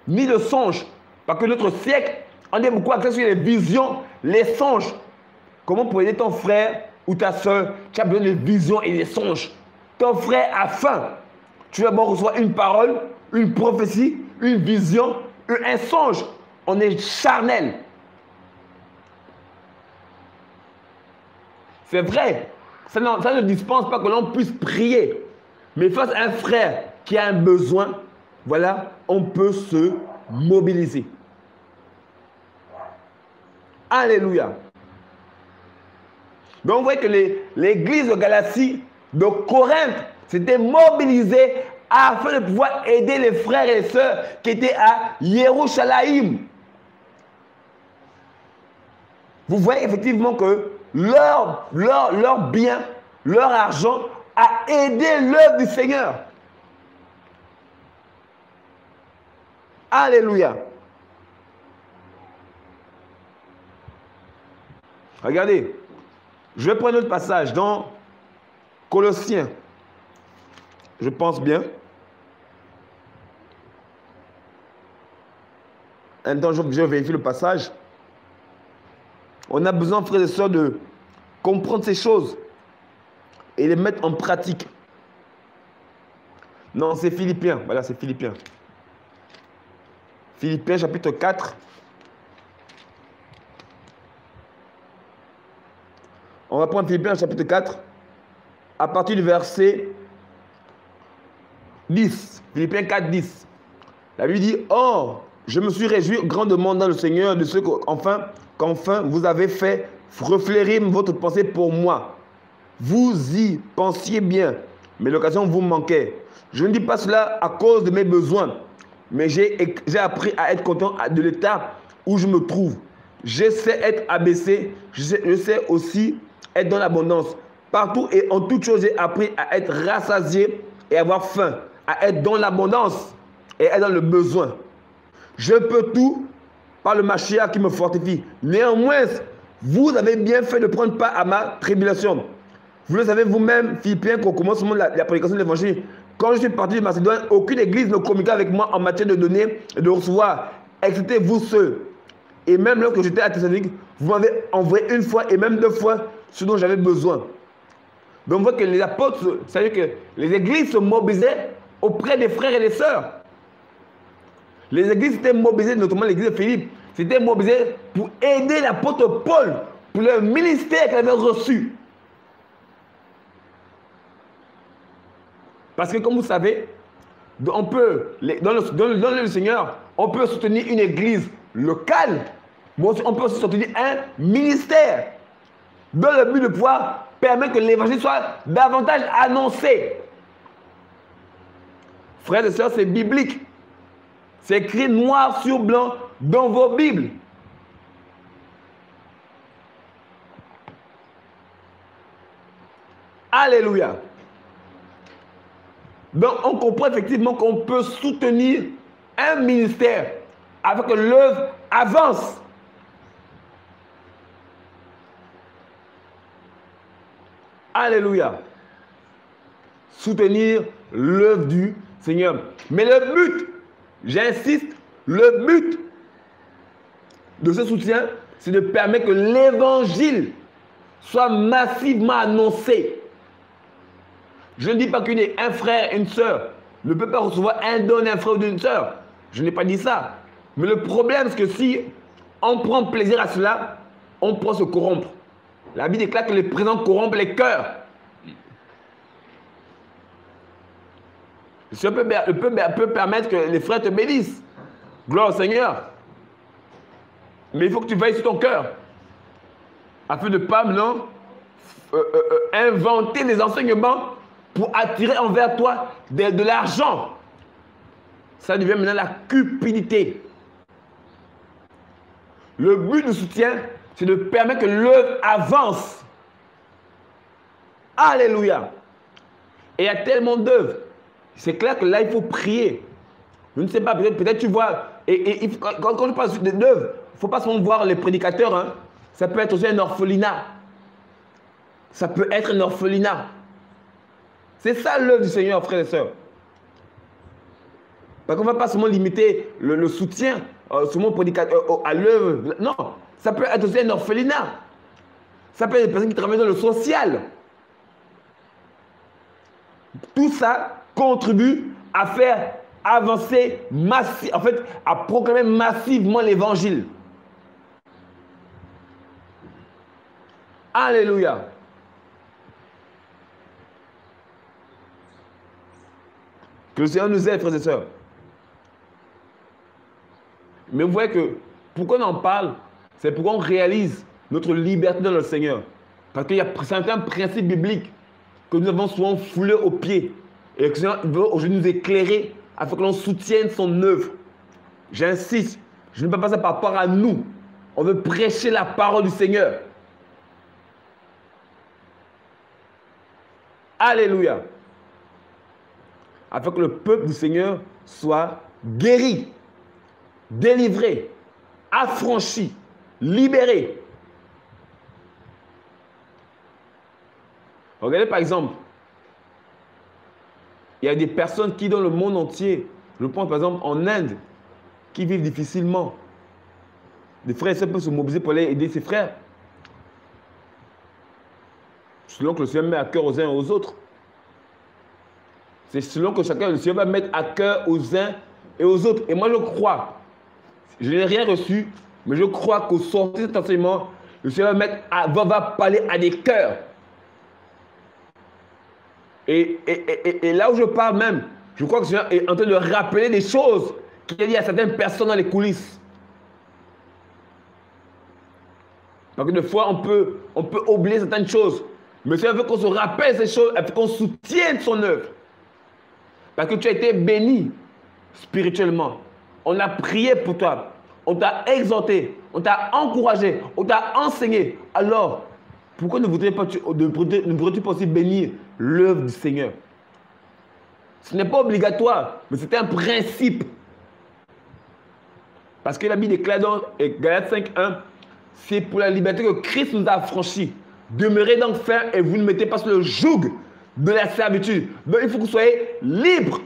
ni de songe. Parce que notre siècle, on est beaucoup axé sur les visions, les songes. Comment pour aider ton frère ou ta soeur, tu as besoin de visions et des songes. Ton frère a faim. Tu vas d'abord recevoir une parole, une prophétie, une vision, un songe. On est charnel. C'est vrai. Ça ne dispense pas que l'on puisse prier. Mais face à un frère qui a un besoin, voilà, on peut se mobiliser. Alléluia. Donc vous voyez que l'église de Galatie, de Corinthe, s'était mobilisée afin de pouvoir aider les frères et les sœurs qui étaient à Yerushalayim. Vous voyez effectivement que leur bien, leur argent a aidé l'œuvre du Seigneur. Alléluia. Regardez, je vais prendre un autre passage dans Colossiens. Je pense bien. Un temps, je vérifie le passage. On a besoin, frères et sœurs, de comprendre ces choses et les mettre en pratique. Non, c'est Philippiens. Voilà, c'est Philippiens. Philippiens, chapitre 4. On va prendre Philippiens, chapitre 4, à partir du verset 10. Philippiens 4, 10. La Bible dit, « Or, je me suis réjoui grandement dans le Seigneur de ce qu'enfin vous avez fait refléter votre pensée pour moi. Vous y pensiez bien, mais l'occasion vous manquait. Je ne dis pas cela à cause de mes besoins, mais j'ai appris à être content de l'état où je me trouve. Je sais être abaissé, je sais aussi être dans l'abondance. Partout et en toute chose, j'ai appris à être rassasié et avoir faim, à être dans l'abondance et être dans le besoin. Je peux tout par le Mashiach qui me fortifie. Néanmoins, vous avez bien fait de prendre part à ma tribulation. Vous le savez vous-même, Philippiens, qu'au commencement de la prédication de l'évangile, quand je suis parti de Macédoine, aucune église ne communiqua avec moi en matière de donner et de recevoir, excepté vous seuls. Et même lorsque j'étais à Thessalonique, vous m'avez envoyé une fois et même deux fois ce dont j'avais besoin. Donc on voit que les apôtres, c'est-à-dire que les églises se mobilisaient auprès des frères et des sœurs. Les églises étaient mobilisées, notamment l'église de Philippe, s'étaient mobilisées pour aider l'apôtre Paul, pour le ministère qu'il avait reçu. Parce que comme vous savez, on peut, dans le Seigneur, on peut soutenir une église locale, mais on peut aussi soutenir un ministère, dans le but de pouvoir permettre que l'évangile soit davantage annoncé. Frères et sœurs, c'est biblique. C'est écrit noir sur blanc dans vos Bibles. Alléluia. Donc, on comprend effectivement qu'on peut soutenir un ministère afin que l'œuvre avance. Alléluia. Soutenir l'œuvre du Seigneur. Mais le but, j'insiste, le but de ce soutien, c'est de permettre que l'évangile soit massivement annoncé. Je ne dis pas qu'un frère, une sœur ne peut pas recevoir un don d'un frère ou d'une sœur. Je n'ai pas dit ça. Mais le problème, c'est que si on prend plaisir à cela, on peut se corrompre. La Bible déclare que les présents corrompent les cœurs. Cela peut permettre que les frères te bénissent. Gloire au Seigneur. Mais il faut que tu veilles sur ton cœur. afin de ne pas maintenant inventer des enseignements pour attirer envers toi de l'argent. Ça devient maintenant la cupidité. Le but du soutien, c'est de permettre que l'œuvre avance. Alléluia. Et il y a tellement d'œuvres. C'est clair que là, il faut prier. Je ne sais pas, peut-être tu vois. Quand je parle d'œuvres, il ne faut pas seulement voir les prédicateurs. Hein. Ça peut être aussi un orphelinat. Ça peut être un orphelinat. C'est ça l'œuvre du Seigneur, frères et sœurs. Parce qu'on ne va pas seulement limiter le soutien seulement à l'œuvre. Non, ça peut être aussi un orphelinat. Ça peut être des personnes qui travaillent dans le social. Tout ça contribue à faire avancer massivement, en fait, à proclamer massivement l'évangile. Alléluia. Que le Seigneur nous aide, frères et sœurs. Mais vous voyez que, pourquoi on en parle? C'est pour qu'on réalise notre liberté dans le Seigneur. Parce qu'il y a certains principes bibliques que nous avons souvent foulés aux pieds. Et que le Seigneur veut aujourd'hui nous éclairer afin que l'on soutienne son œuvre. J'insiste, je ne peux pas passer par rapport à nous. On veut prêcher la parole du Seigneur. Alléluia. Afin que le peuple du Seigneur soit guéri, délivré, affranchi, libéré. Regardez par exemple, il y a des personnes qui dans le monde entier, je pense par exemple en Inde, qui vivent difficilement. Des frères et sœurs peuvent se mobiliser pour aller aider ses frères. Selon que le Seigneur met à cœur aux uns et aux autres. C'est selon que chacun, le Seigneur va mettre à cœur aux uns et aux autres. Et moi je crois, je n'ai rien reçu, mais je crois qu'au sortir de cet enseignement, le Seigneur va parler à des cœurs. Et là où je parle même, je crois que le Seigneur est en train de rappeler des choses qu'il a dit à certaines personnes dans les coulisses. Parce que des fois, on peut oublier certaines choses. Mais le Seigneur veut qu'on se rappelle ces choses, il veut qu'on soutienne son œuvre. Parce que tu as été béni spirituellement. On a prié pour toi. On t'a exhorté. On t'a encouragé. On t'a enseigné. Alors, pourquoi ne voudrais-tu pas aussi bénir l'œuvre du Seigneur? Ce n'est pas obligatoire, mais c'est un principe. Parce que la Bible déclare dans Galates 5:1, c'est pour la liberté que Christ nous a affranchis. Demeurez donc fermes et vous ne mettez pas sur le joug de la servitude. Donc il faut que vous soyez libres.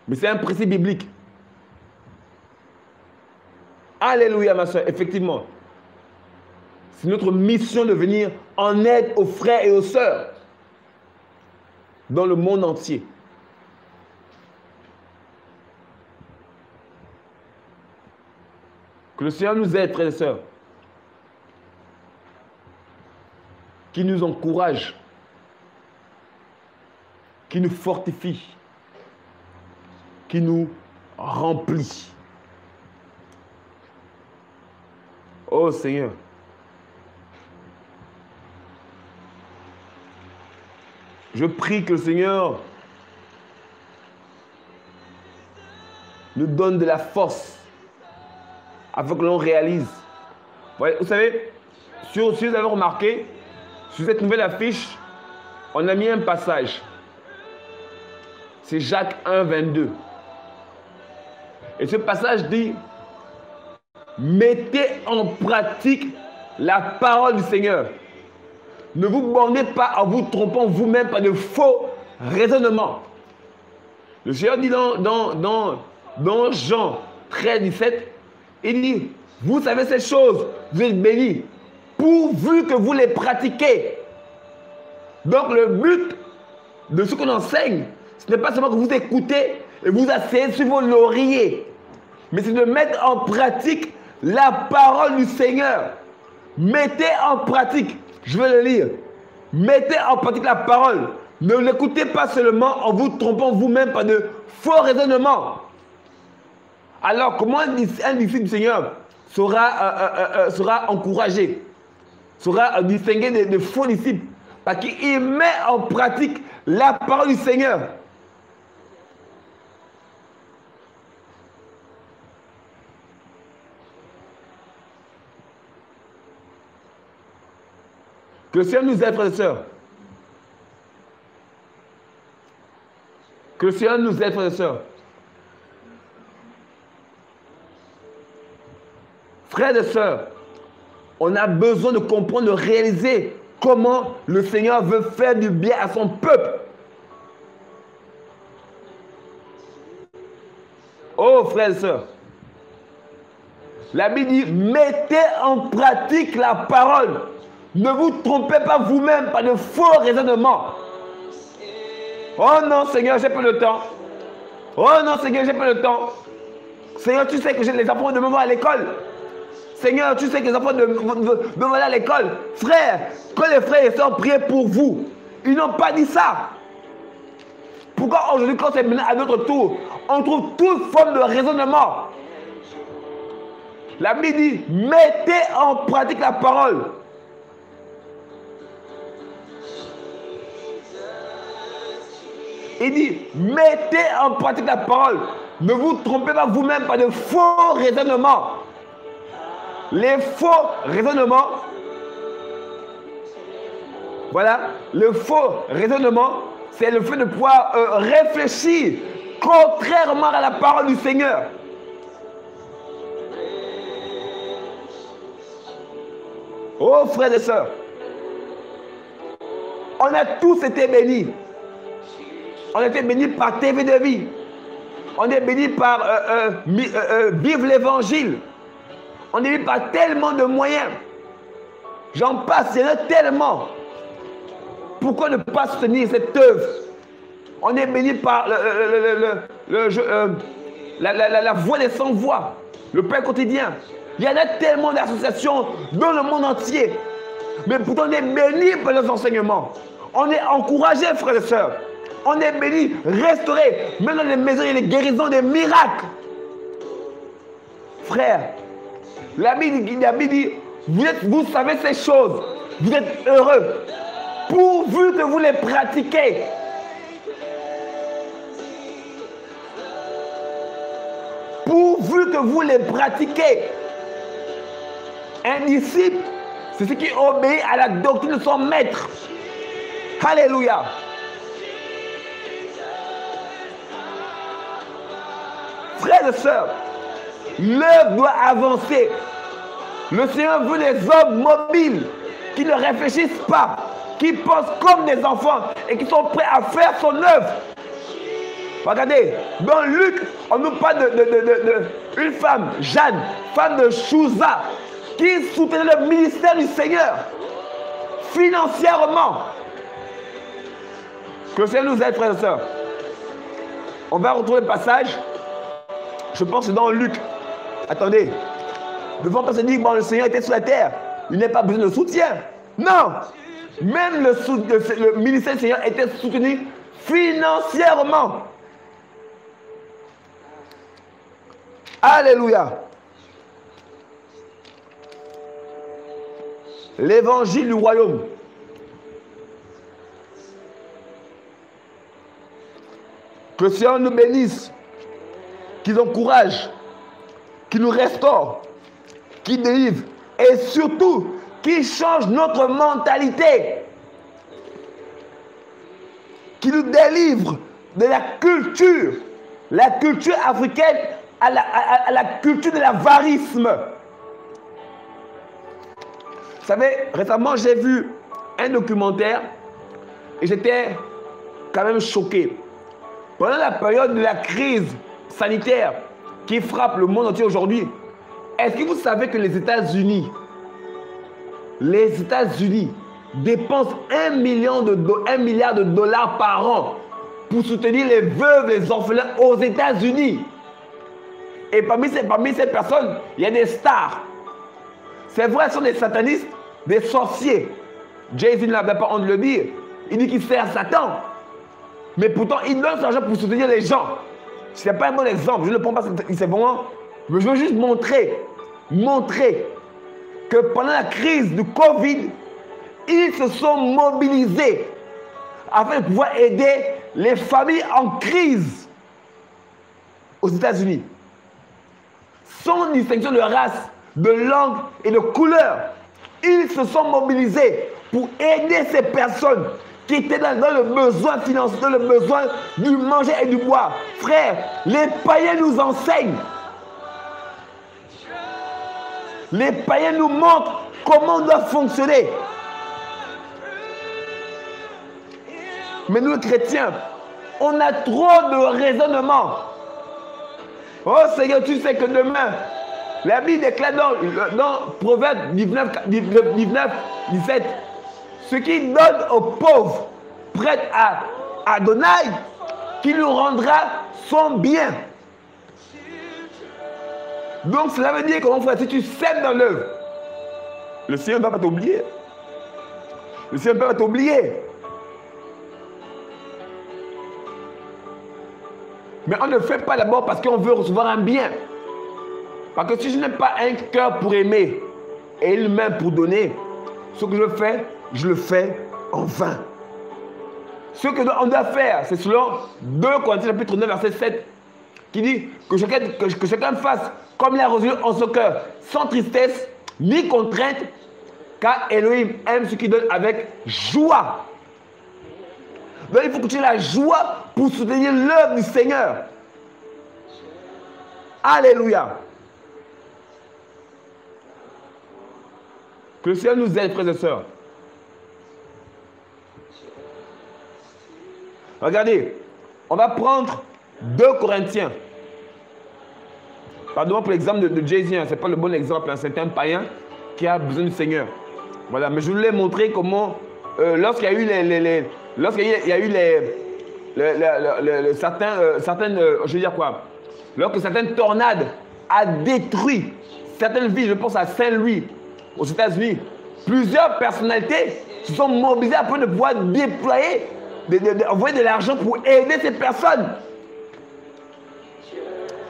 Mais c'est un principe biblique. Alléluia, ma soeur, effectivement. C'est notre mission de venir en aide aux frères et aux sœurs dans le monde entier. Que le Seigneur nous aide, frères et sœurs. Qui nous encourage. Qui nous fortifie. Qui nous remplit. Oh Seigneur. Je prie que le Seigneur nous donne de la force afin que l'on réalise. Vous savez, si vous avez remarqué, sur cette nouvelle affiche, on a mis un passage. C'est Jacques 1, 22. Et ce passage dit, mettez en pratique la parole du Seigneur. Ne vous bornez pas en vous trompant vous-même par de faux raisonnements. Le Seigneur dit dans Jean 13, 17, il dit, vous savez ces choses, vous êtes bénis, pourvu que vous les pratiquez. Donc le but de ce qu'on enseigne, ce n'est pas seulement que vous écoutez et vous asseyez sur vos lauriers, mais c'est de mettre en pratique la parole du Seigneur. Mettez en pratique, je vais le lire, mettez en pratique la parole. Ne l'écoutez pas seulement en vous trompant vous-même par de faux raisonnements. Alors, comment un disciple du Seigneur sera encouragé? saura distinguer de faux disciples. Parce qu'il met en pratique la parole du Seigneur. Que le Seigneur nous aide, frères et sœurs. Que le Seigneur nous aide, frères et sœurs. Frères et sœurs, on a besoin de comprendre, de réaliser comment le Seigneur veut faire du bien à son peuple. Oh, frères et sœurs, la Bible dit, mettez en pratique la parole. Ne vous trompez pas vous-même par de faux raisonnements. Oh non, Seigneur, j'ai pas le temps. Oh non, Seigneur, j'ai pas le temps. Seigneur, tu sais que les enfants de me voir à l'école. Seigneur, tu sais que les enfants de me voir à l'école. Frère, quand les frères et sœurs priaient pour vous, ils n'ont pas dit ça. Pourquoi aujourd'hui, quand c'est mené à notre tour, on trouve toute forme de raisonnement? La Bible dit, mettez en pratique la parole. Il dit, mettez en pratique la parole. Ne vous trompez pas vous-même par de faux raisonnements. Les faux raisonnements, voilà, le faux raisonnement, c'est le fait de pouvoir réfléchir contrairement à la parole du Seigneur. Oh frères et sœurs, on a tous été bénis. On a été bénis par TV de vie. On est bénis par vivre l'évangile. On est bénis par tellement de moyens. J'en passe, il y en a tellement. Pourquoi ne pas soutenir cette œuvre? On est bénis par la voix des sans-voix, le pain quotidien. Il y en a tellement d'associations dans le monde entier. Mais pourtant, on est bénis par nos enseignements. On est encouragés, frères et sœurs. On est bénis, restaurés. Même dans les maisons, il y a des guérisons, des miracles. Frères, la Bible dit, vous savez ces choses. Vous êtes heureux. Pourvu que vous les pratiquez. Pourvu que vous les pratiquez. Un disciple, c'est ce qui obéit à la doctrine de son maître. Alléluia. Frères et sœurs, l'œuvre doit avancer. Le Seigneur veut des hommes mobiles qui ne réfléchissent pas, qui pensent comme des enfants et qui sont prêts à faire son œuvre. Regardez, dans Luc, on nous parle d'une femme, Jeanne, femme de Chouza, qui soutenait le ministère du Seigneur financièrement. Que le Seigneur nous aide, frères et sœurs. On va retrouver le passage. Je pense que c'est dans Luc. Attendez. Devant qu'on se dit que bon, le Seigneur était sur la terre. Il n'a pas besoin de soutien. Non. Même le ministère du Seigneur était soutenu financièrement. Alléluia. L'évangile du royaume. Que le Seigneur nous bénisse, qu'il encourage, qu'il nous restaure, qu'il délivre et surtout qu'il change notre mentalité, qu'il nous délivre de la culture africaine à la culture de l'avarisme. Vous savez, récemment j'ai vu un documentaire et j'étais quand même choqué. Pendant la période de la crise sanitaire qui frappe le monde entier aujourd'hui, est-ce que vous savez que les États-Unis dépensent 1 milliard de dollars par an pour soutenir les veuves, les orphelins aux États-Unis? Et parmi ces personnes, il y a des stars. C'est vrai, ce sont des satanistes, des sorciers. Jésus n'avait pas honte de le dire. Il dit qu'il sert Satan. Mais pourtant, il donne son argent pour soutenir les gens. Ce n'est pas un bon exemple. Je ne le prends pas, c'est vraiment. Mais je veux juste montrer que pendant la crise du Covid, ils se sont mobilisés afin de pouvoir aider les familles en crise aux États-Unis. Sans distinction de race, de langue et de couleur, ils se sont mobilisés pour aider ces personnes qui étaient dans le besoin financier, dans le besoin du manger et du boire. Frère, les païens nous enseignent. Les païens nous montrent comment on doit fonctionner. Mais nous, les chrétiens, on a trop de raisonnement. Oh Seigneur, tu sais que demain, la Bible déclare dans Proverbe 19, 17, ce qui donne aux pauvres prête à Adonai, qui nous rendra son bien. Donc cela veut dire que mon frère, si tu sèmes dans l'œuvre, le Seigneur ne va pas t'oublier. Le Seigneur ne va pas t'oublier. Mais on ne fait pas d'abord parce qu'on veut recevoir un bien. Parce que si je n'ai pas un cœur pour aimer et une main pour donner, ce que je le fais en vain. Ce qu'on doit faire, c'est selon 2 Corinthiens chapitre 9, verset 7, qui dit que chacun fasse comme il a reçu en son cœur, sans tristesse ni contrainte, car Elohim aime ceux qui donnent avec joie. Donc il faut que tu aies la joie pour soutenir l'œuvre du Seigneur. Alléluia. Que le Seigneur nous aide, frères et sœurs. Regardez, on va prendre 2 Corinthiens. Pardon pour l'exemple de Jésus, ce n'est pas le bon exemple, c'est un païen qui a besoin du Seigneur. Voilà, mais je voulais montrer comment, lorsqu'il y a eu lorsque certaines tornades a détruit certaines villes, je pense à Saint-Louis, aux États-Unis, plusieurs personnalités se sont mobilisées afin de pouvoir déployer, envoyer de l'argent pour aider ces personnes.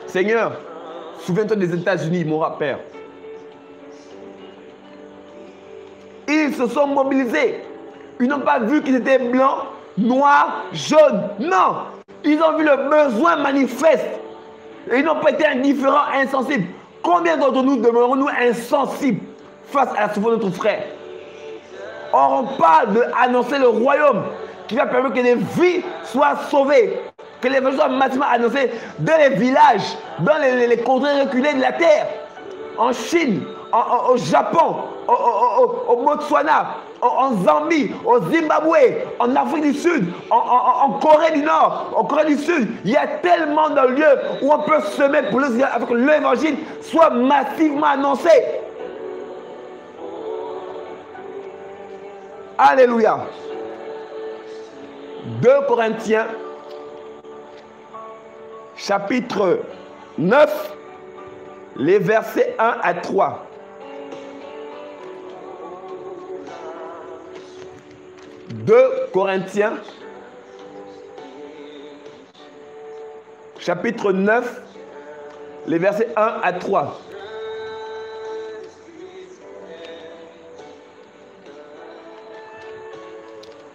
Seigneur, souviens-toi des États-Unis, mon Père. Ils se sont mobilisés. Ils n'ont pas vu qu'ils étaient blancs, noirs, jaunes. Non, ils ont vu le besoin manifeste. Et ils n'ont pas été indifférents, insensibles. Combien d'entre nous demeurons-nous insensibles face à la souffrance de notre frère? Or, on parle d'annoncer le royaume qui va permettre que les vies soient sauvées, que les vies soient massivement annoncées dans les villages, dans les contrées reculées de la terre, en Chine, au Japon, au Botswana, en Zambie, au Zimbabwe, en Afrique du Sud, en Corée du Nord, en Corée du Sud. Il y a tellement de lieux où on peut semer pour afin que l'évangile soit massivement annoncé. Alléluia. 2 Corinthiens, chapitre 9, les versets 1 à 3. « 2 Corinthiens, chapitre 9, les versets 1 à 3.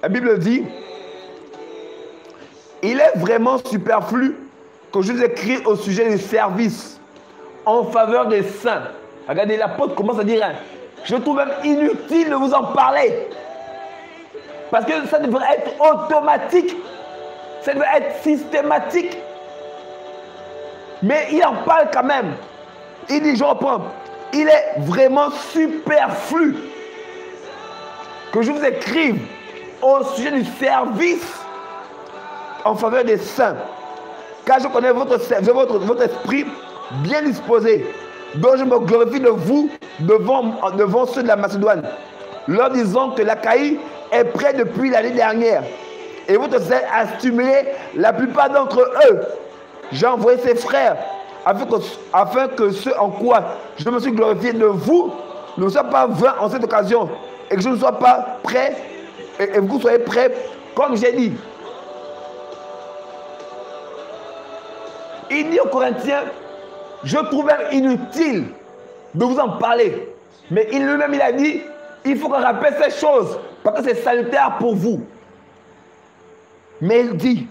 La Bible dit, « Il est vraiment superflu que je vous écris au sujet du service en faveur des saints. » Regardez, l'apôtre commence à dire, « Je trouve même inutile de vous en parler. » Parce que ça devrait être automatique. Ça devrait être systématique. Mais il en parle quand même. Il dit, je reprends, il est vraiment superflu que je vous écrive au sujet du service en faveur des saints. Car je connais votre esprit bien disposé, dont je me glorifie de vous devant ceux de la Macédoine, leur disant que l'Achaïe est prêt depuis l'année dernière. Et votre zèle a stimulé la plupart d'entre eux. J'ai envoyé ces frères afin que ceux en quoi je me suis glorifié de vous ne soient pas vains en cette occasion et que je ne sois pas prêt et que vous soyez prêts comme j'ai dit. Il dit aux Corinthiens, je trouvais inutile de vous en parler. Mais lui-même, il a dit, il faut qu'on rappelle ces choses, parce que c'est salutaire pour vous. Mais il dit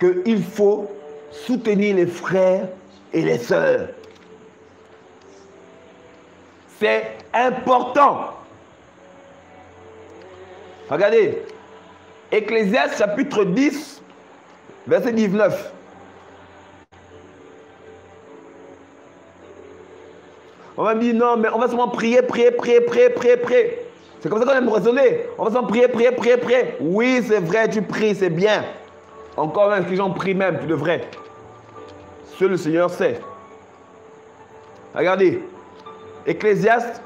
qu'il faut soutenir les frères et les sœurs. C'est important. Regardez, Ecclésiaste chapitre 10, verset 19. On va me dire non, mais on va seulement prier. C'est comme ça qu'on aime raisonner. On va seulement prier. Oui, c'est vrai, tu pries, c'est bien. Encore même, que j'en prie même, tu devrais. Seul le Seigneur sait. Regardez, Ecclésiaste.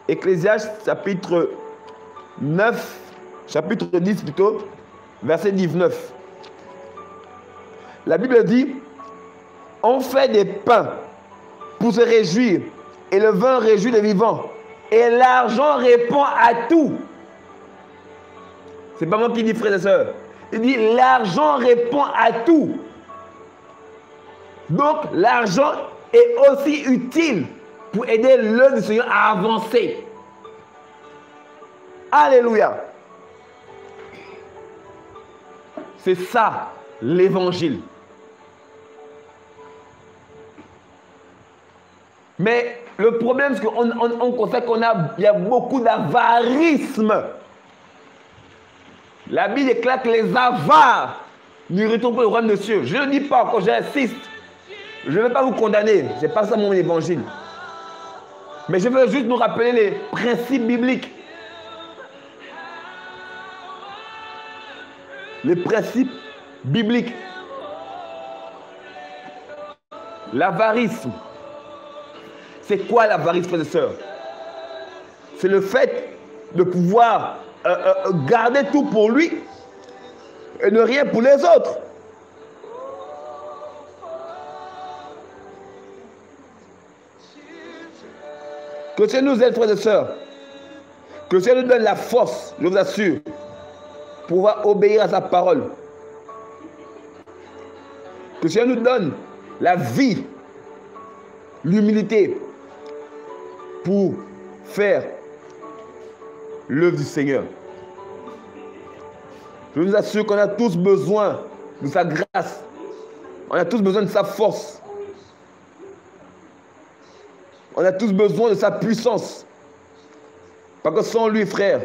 Ecclésiaste chapitre 9, chapitre 10 plutôt, verset 19. La Bible dit, on fait des pains pour se réjouir, et le vin réjouit les vivants, et l'argent répond à tout. C'est pas moi qui dis, frères et sœurs. Il dit, l'argent répond à tout. Donc, l'argent est aussi utile pour aider l'œuvre du Seigneur à avancer. Alléluia. C'est ça, l'évangile. Mais le problème, c'est qu'on constate qu'il y a beaucoup d'avarisme. La Bible déclare que les avares n'irriteront pas le royaume de Dieu. Je ne le dis pas encore, j'insiste. Je ne vais pas vous condamner. Ce n'est pas ça mon évangile. Mais je veux juste nous rappeler les principes bibliques. Les principes bibliques. L'avarisme. C'est quoi l'avarice, frères et sœurs? C'est le fait de pouvoir garder tout pour lui et ne rien pour les autres. Que Dieu nous aide, frères et sœurs. Que Dieu nous donne la force, je vous assure, pour pouvoir obéir à sa parole. Que Dieu nous donne la vie, l'humilité, pour faire l'œuvre du Seigneur. Je vous assure qu'on a tous besoin de sa grâce. On a tous besoin de sa force. On a tous besoin de sa puissance. Parce que sans lui, frère,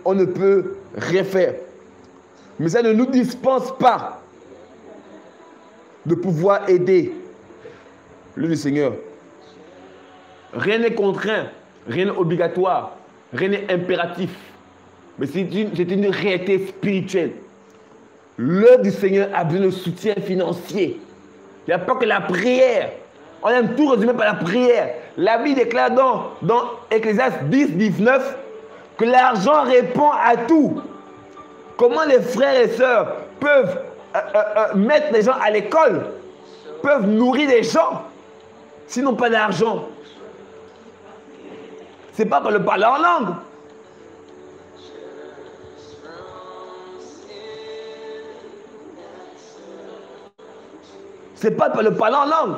on ne peut rien faire. Mais ça ne nous dispense pas de pouvoir aider l'œuvre du Seigneur. Rien n'est contraint, rien n'est obligatoire, rien n'est impératif. Mais c'est une réalité spirituelle. L'œuvre du Seigneur a besoin de soutien financier. Il n'y a pas que la prière. On aime tout résumer par la prière. La Bible déclare dans Ecclésiaste 10, 19 que l'argent répond à tout. Comment les frères et sœurs peuvent mettre les gens à l'école, peuvent nourrir les gens, s'ils n'ont pas d'argent? Ce n'est pas par le parler en langue. Ce n'est pas par le parler en langue.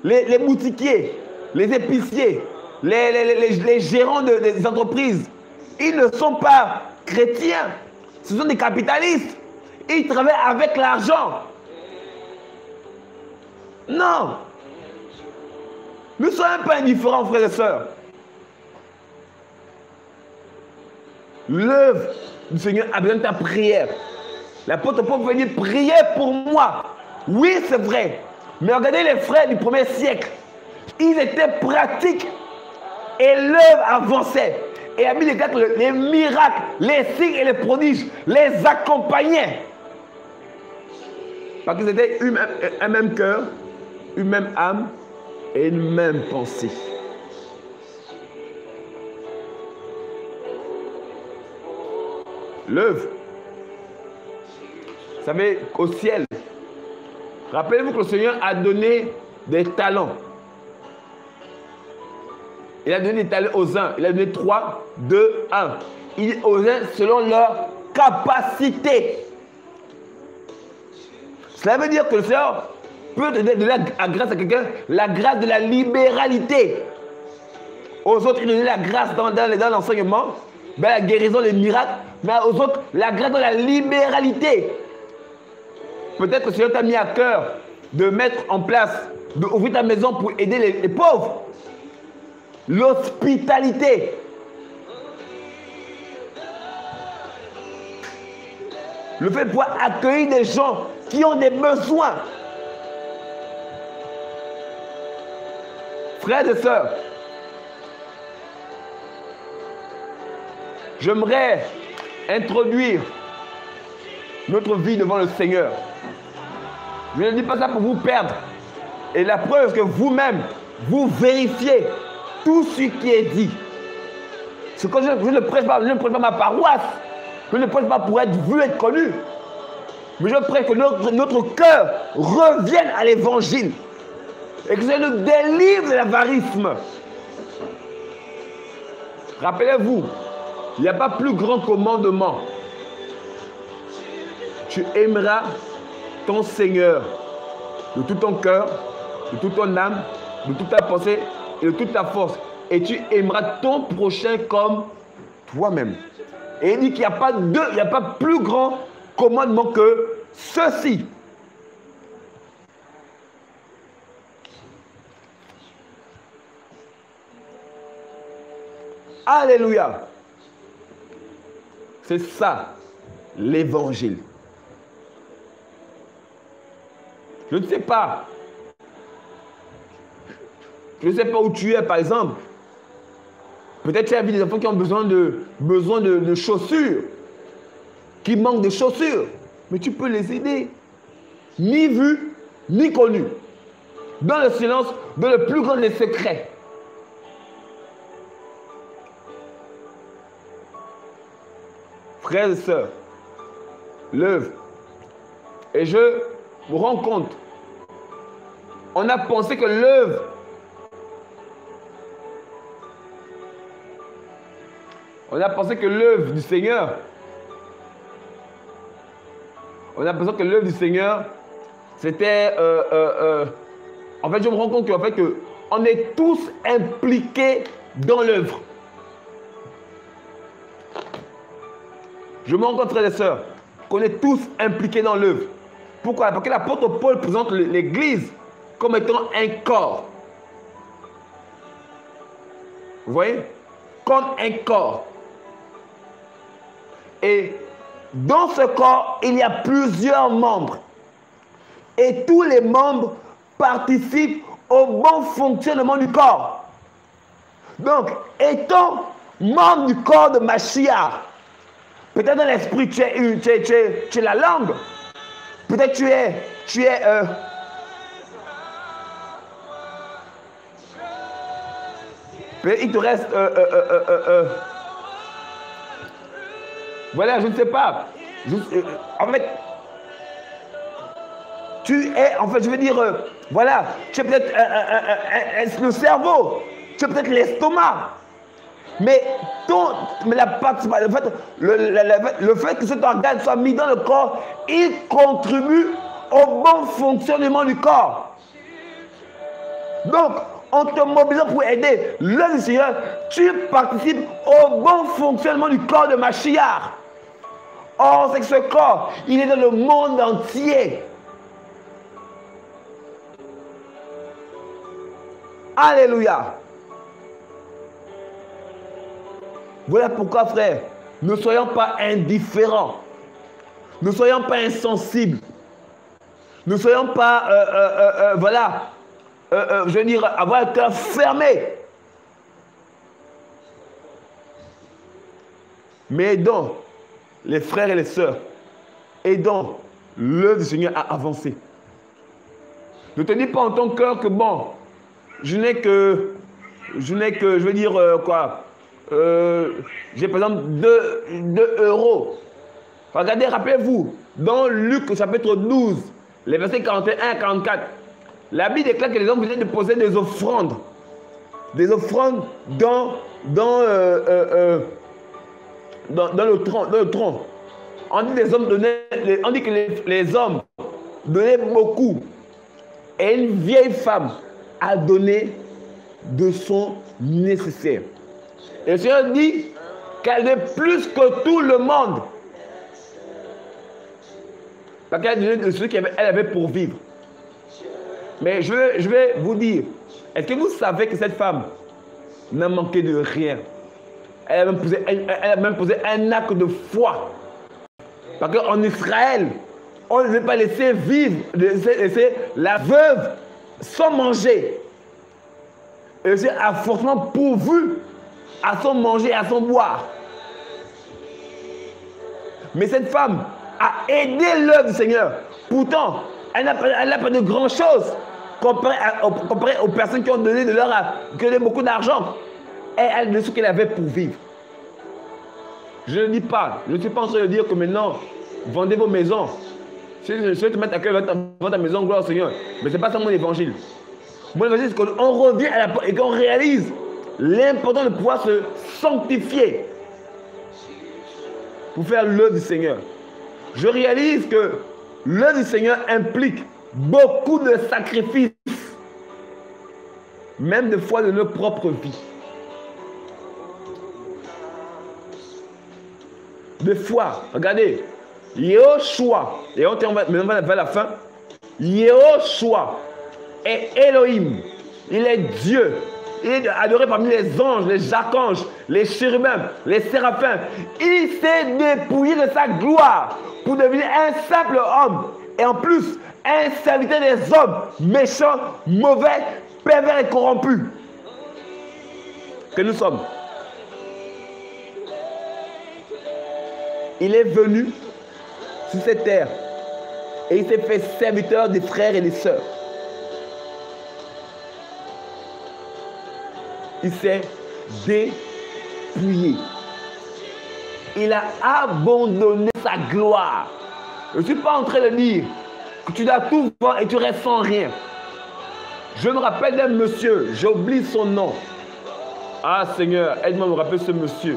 Les boutiquiers, les épiciers, les gérants des entreprises, ils ne sont pas chrétiens. Ce sont des capitalistes. Ils travaillent avec l'argent. Non. Nous ne sommes pas indifférents, frères et sœurs. L'œuvre du Seigneur a besoin de ta prière. L'apôtre Paul veut dire prier pour moi. Oui, c'est vrai. Mais regardez les frères du premier siècle. Ils étaient pratiques et l'œuvre avançait. Et la Bible déclare que les miracles, les signes et les prodiges les accompagnaient. Parce qu'ils étaient un même cœur, une même âme et une même pensée. L'œuvre. Vous savez, au ciel, rappelez-vous que le Seigneur a donné des talents. Il a donné des talents aux uns. Il a donné 3, 2, 1. Il dit aux uns selon leur capacité. Cela veut dire que le Seigneur peut donner la grâce à quelqu'un, la grâce de la libéralité. Aux autres, il donne la grâce dans l'enseignement, la guérison, les miracles, mais aux autres, la grâce de la libéralité. Peut-être que le Seigneur t'a mis à cœur de mettre en place, d'ouvrir ta maison pour aider les pauvres. L'hospitalité. Le fait de pouvoir accueillir des gens qui ont des besoins. Frères et sœurs, j'aimerais introduire notre vie devant le Seigneur. Je ne dis pas ça pour vous perdre. Et la preuve que vous-même, vous vérifiez tout ce qui est dit. C'est que je ne prêche pas ma paroisse. Je ne prêche pas pour être vu, être connu. Mais je prie que notre cœur revienne à l'évangile. Et que ça nous délivre de l'avarisme. Rappelez-vous, il n'y a pas plus grand commandement. Tu aimeras ton Seigneur de tout ton cœur, de toute ton âme, de toute ta pensée et de toute ta force. Et tu aimeras ton prochain comme toi-même. Et il dit qu'il n'y a pas plus grand commandement que ceci. Alléluia. C'est ça, l'évangile. Je ne sais pas. Je ne sais pas où tu es, par exemple. Peut-être tu as vu des enfants qui ont besoin de chaussures, qui manquent de chaussures. Mais tu peux les aider. Ni vu, ni connu. Dans le silence, dans le plus grand des secrets. Frères et sœurs, l'œuvre. Et je me rends compte, on a pensé que l'œuvre, du Seigneur, c'était, en fait, je me rends compte qu'en fait, on est tous impliqués dans l'œuvre. Je me rends compte, frères et sœurs, qu'on est tous impliqués dans l'œuvre. Pourquoi? Parce que l'apôtre Paul présente l'Église comme étant un corps. Vous voyez? Comme un corps. Et dans ce corps, il y a plusieurs membres. Et tous les membres participent au bon fonctionnement du corps. Donc, étant membre du corps de Mashiach, peut-être dans l'esprit, tu es la langue. Peut-être tu es peut-être il te reste voilà, je ne sais pas. En fait, tu es, en fait, je veux dire, voilà, tu es peut-être le cerveau, tu es peut-être l'estomac. Mais le fait que cet organe soit mis dans le corps, il contribue au bon fonctionnement du corps. Donc, en te mobilisant pour aider l'œuvre du Seigneur, tu participes au bon fonctionnement du corps de Mashiach. Or, c'est que ce corps, il est dans le monde entier. Alléluia. Voilà pourquoi, frère, ne soyons pas indifférents. Ne soyons pas insensibles. Ne soyons pas, voilà, je veux dire, avoir le cœur fermé. Mais aidons les frères et les sœurs. Aidons l'œuvre du Seigneur à avancer. Ne te dis pas en ton cœur que bon, je n'ai que, je veux dire, quoi, j'ai par exemple 2 euros. Regardez, rappelez-vous, dans Luc chapitre 12, les versets 41 à 44, la Bible déclare que les hommes venaient de poser des offrandes. Des offrandes dans le tronc. On dit, on dit que les hommes donnait beaucoup. Et une vieille femme a donné de son nécessaire. Et le Seigneur dit qu'elle est plus que tout le monde. Parce qu'elle a donné de ce qu'elle avait pour vivre. Mais je vais vous dire, est-ce que vous savez que cette femme n'a manqué de rien? Elle a même posé un acte de foi. Parce qu'en Israël, on ne veut pas laisser vivre, laisser la veuve sans manger. Et Dieu a fortement pourvu à son manger et à son boire. Mais cette femme a aidé l'œuvre du Seigneur. Pourtant, elle n'a pas de grand-chose comparé aux personnes qui ont donné de leur âme, qui ont donné beaucoup d'argent. Et elle a de ce qu'elle avait pour vivre. Je ne dis pas, je ne suis pas en train de dire que maintenant, vendez vos maisons. Je vais te mettre à cœur, vends ta maison, gloire au Seigneur. Mais ce n'est pas ça mon évangile. Mon évangile, c'est qu'on revient à la et qu'on réalise l'important de pouvoir se sanctifier pour faire l'œuvre du Seigneur. Je réalise que l'œuvre du Seigneur implique beaucoup de sacrifices, même des fois de nos propres vies. Des fois, regardez, Yehoshua, et on va vers la fin, Yehoshua est Elohim, il est Dieu, il est adoré parmi les anges, les archanges, les chérubins, les séraphins. Il s'est dépouillé de sa gloire pour devenir un simple homme, et en plus, un serviteur des hommes méchants, mauvais, pervers et corrompus que nous sommes. Il est venu sur cette terre et il s'est fait serviteur des frères et des sœurs. Il s'est dépouillé. Il a abandonné sa gloire. Je ne suis pas en train de dire que tu dois tout voir et tu restes sans rien. Je me rappelle d'un monsieur, j'oublie son nom. Ah Seigneur, aide-moi à me rappeler ce monsieur.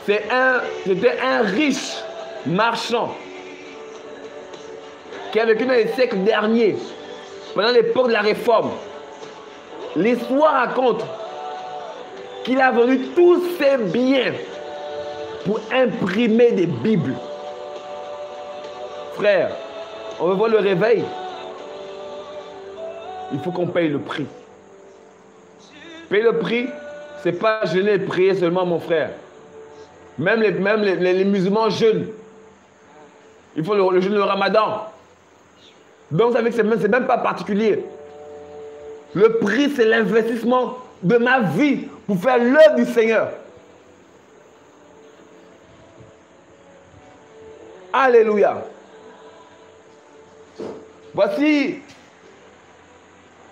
C'était un riche marchand qui a vécu dans les siècles derniers, pendant l'époque de la Réforme. L'histoire raconte qu'il a vendu tous ses biens pour imprimer des Bibles. Frère, on veut voir le réveil. Il faut qu'on paye le prix. Payer le prix, ce n'est pas jeûner et prier seulement, mon frère. Même les musulmans jeûnent. Il faut le jeûne, le ramadan. Donc, vous savez que ce n'est même pas particulier. Le prix, c'est l'investissement de ma vie pour faire l'œuvre du Seigneur. Alléluia. Voici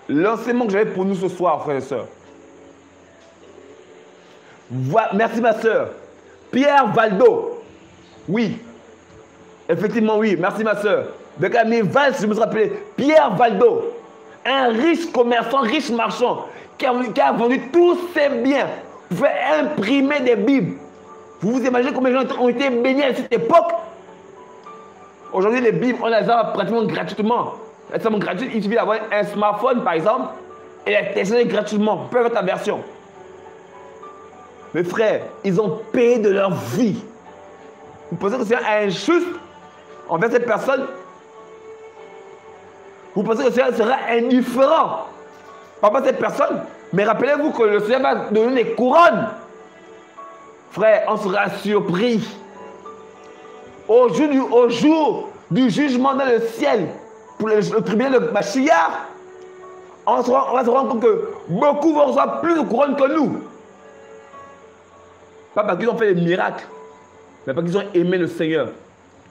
l'enseignement que j'avais pour nous ce soir, frères et sœurs. Merci, ma sœur. Pierre Valdo. Oui. Effectivement, oui. Merci, ma sœur. De Camille Valls, je me suis rappelé. Pierre Valdo. Un riche commerçant, riche marchand, qui a vendu tous ses biens pour faire imprimer des Bibles. Vous vous imaginez combien de gens ont été bénis à cette époque? Aujourd'hui, les Bibles, on les a pratiquement gratuitement. Elles sont gratuites. Il suffit d'avoir un smartphone, par exemple, et les télécharger gratuitement. Peu importe ta version. Mes frères, ils ont payé de leur vie. Vous pensez que c'est injuste envers cette personne? Vous pensez que le Seigneur sera indifférent par rapport à cette personne? Mais rappelez-vous que le Seigneur va donner des couronnes. Frère, on sera surpris. Au jour du jugement dans le ciel, pour le tribunal de Mashiach, on va se rendre compte que beaucoup vont recevoir plus de couronnes que nous. Pas parce qu'ils ont fait des miracles, mais parce qu'ils ont aimé le Seigneur.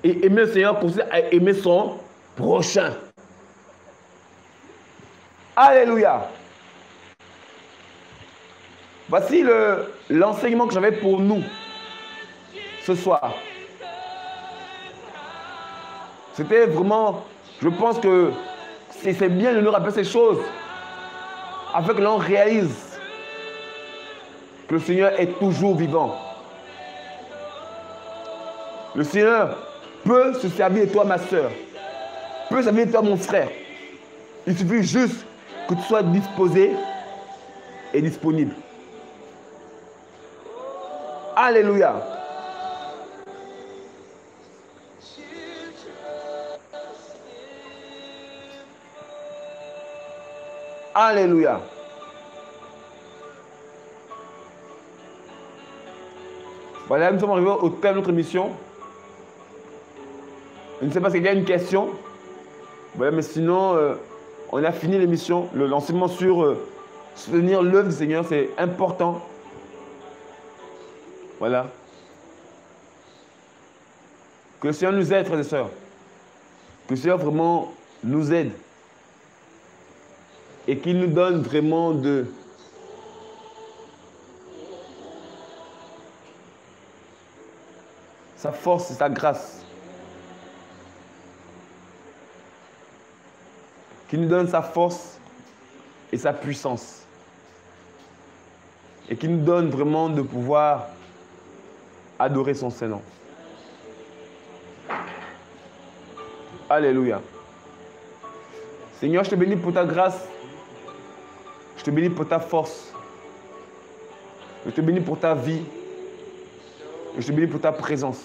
Et aimer le Seigneur consiste à aimer son prochain. Alléluia. Voici l'enseignement que j'avais pour nous ce soir. C'était vraiment, je pense que c'est bien de nous rappeler ces choses afin que l'on réalise que le Seigneur est toujours vivant. Le Seigneur peut se servir de toi, ma soeur. peut servir toi, mon frère. Il suffit juste que tu sois disposé et disponible. Alléluia. Alléluia. Voilà, nous sommes arrivés au terme de notre émission. Je ne sais pas s'il y a une question. Voilà, mais sinon, on a fini l'émission. L'enseignement sur soutenir l'œuvre du Seigneur, c'est important. Voilà. Que le Seigneur nous aide, frères et sœurs. Que le Seigneur vraiment nous aide. Et qu'il nous donne vraiment de sa force et sa grâce. Qu'il nous donne sa force et sa puissance. Et qu'il nous donne vraiment de pouvoir adorer son Saint-Nom. Alléluia. Seigneur, je te bénis pour ta grâce. Je te bénis pour ta force. Je te bénis pour ta vie. Je te bénis pour ta présence.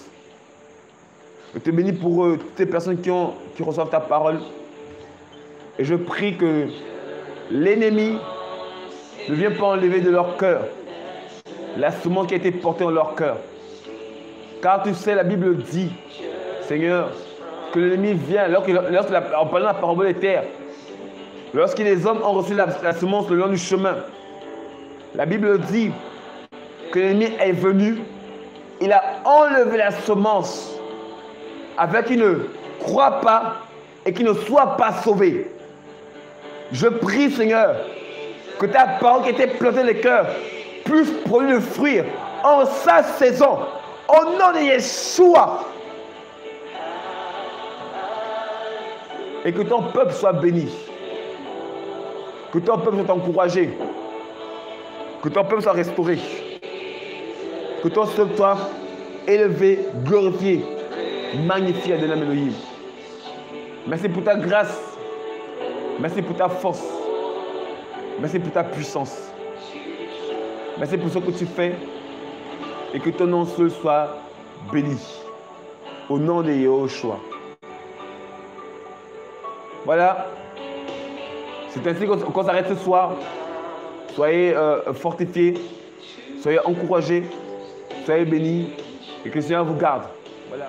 Je te bénis pour toutes les personnes qui reçoivent ta parole. Et je prie que l'ennemi ne vienne pas enlever de leur cœur la semence qui a été portée dans leur cœur. Car tu sais, la Bible dit, Seigneur, que l'ennemi vient, en parlant de la parabole des terres, lorsque les hommes ont reçu la semence le long du chemin, la Bible dit que l'ennemi est venu, il a enlevé la semence afin qu'il ne croit pas et qu'il ne soit pas sauvé. Je prie, Seigneur, que ta parole qui était plantée dans les cœurs puisse produire le fruit en sa saison. Au nom de Yeshua. Et que ton peuple soit béni. Que ton peuple soit encouragé. Que ton peuple soit restauré. Que ton peuple soit élevé, glorifié, magnifié de l'âme Elohim. Merci pour ta grâce. Merci pour ta force. Merci pour ta puissance. Merci pour ce que tu fais. Et que ton nom seul soit béni. Au nom de Yahushua. Voilà. C'est ainsi qu'on s'arrête ce soir. Soyez fortifiés. Soyez encouragés. Soyez bénis. Et que le Seigneur vous garde. Voilà.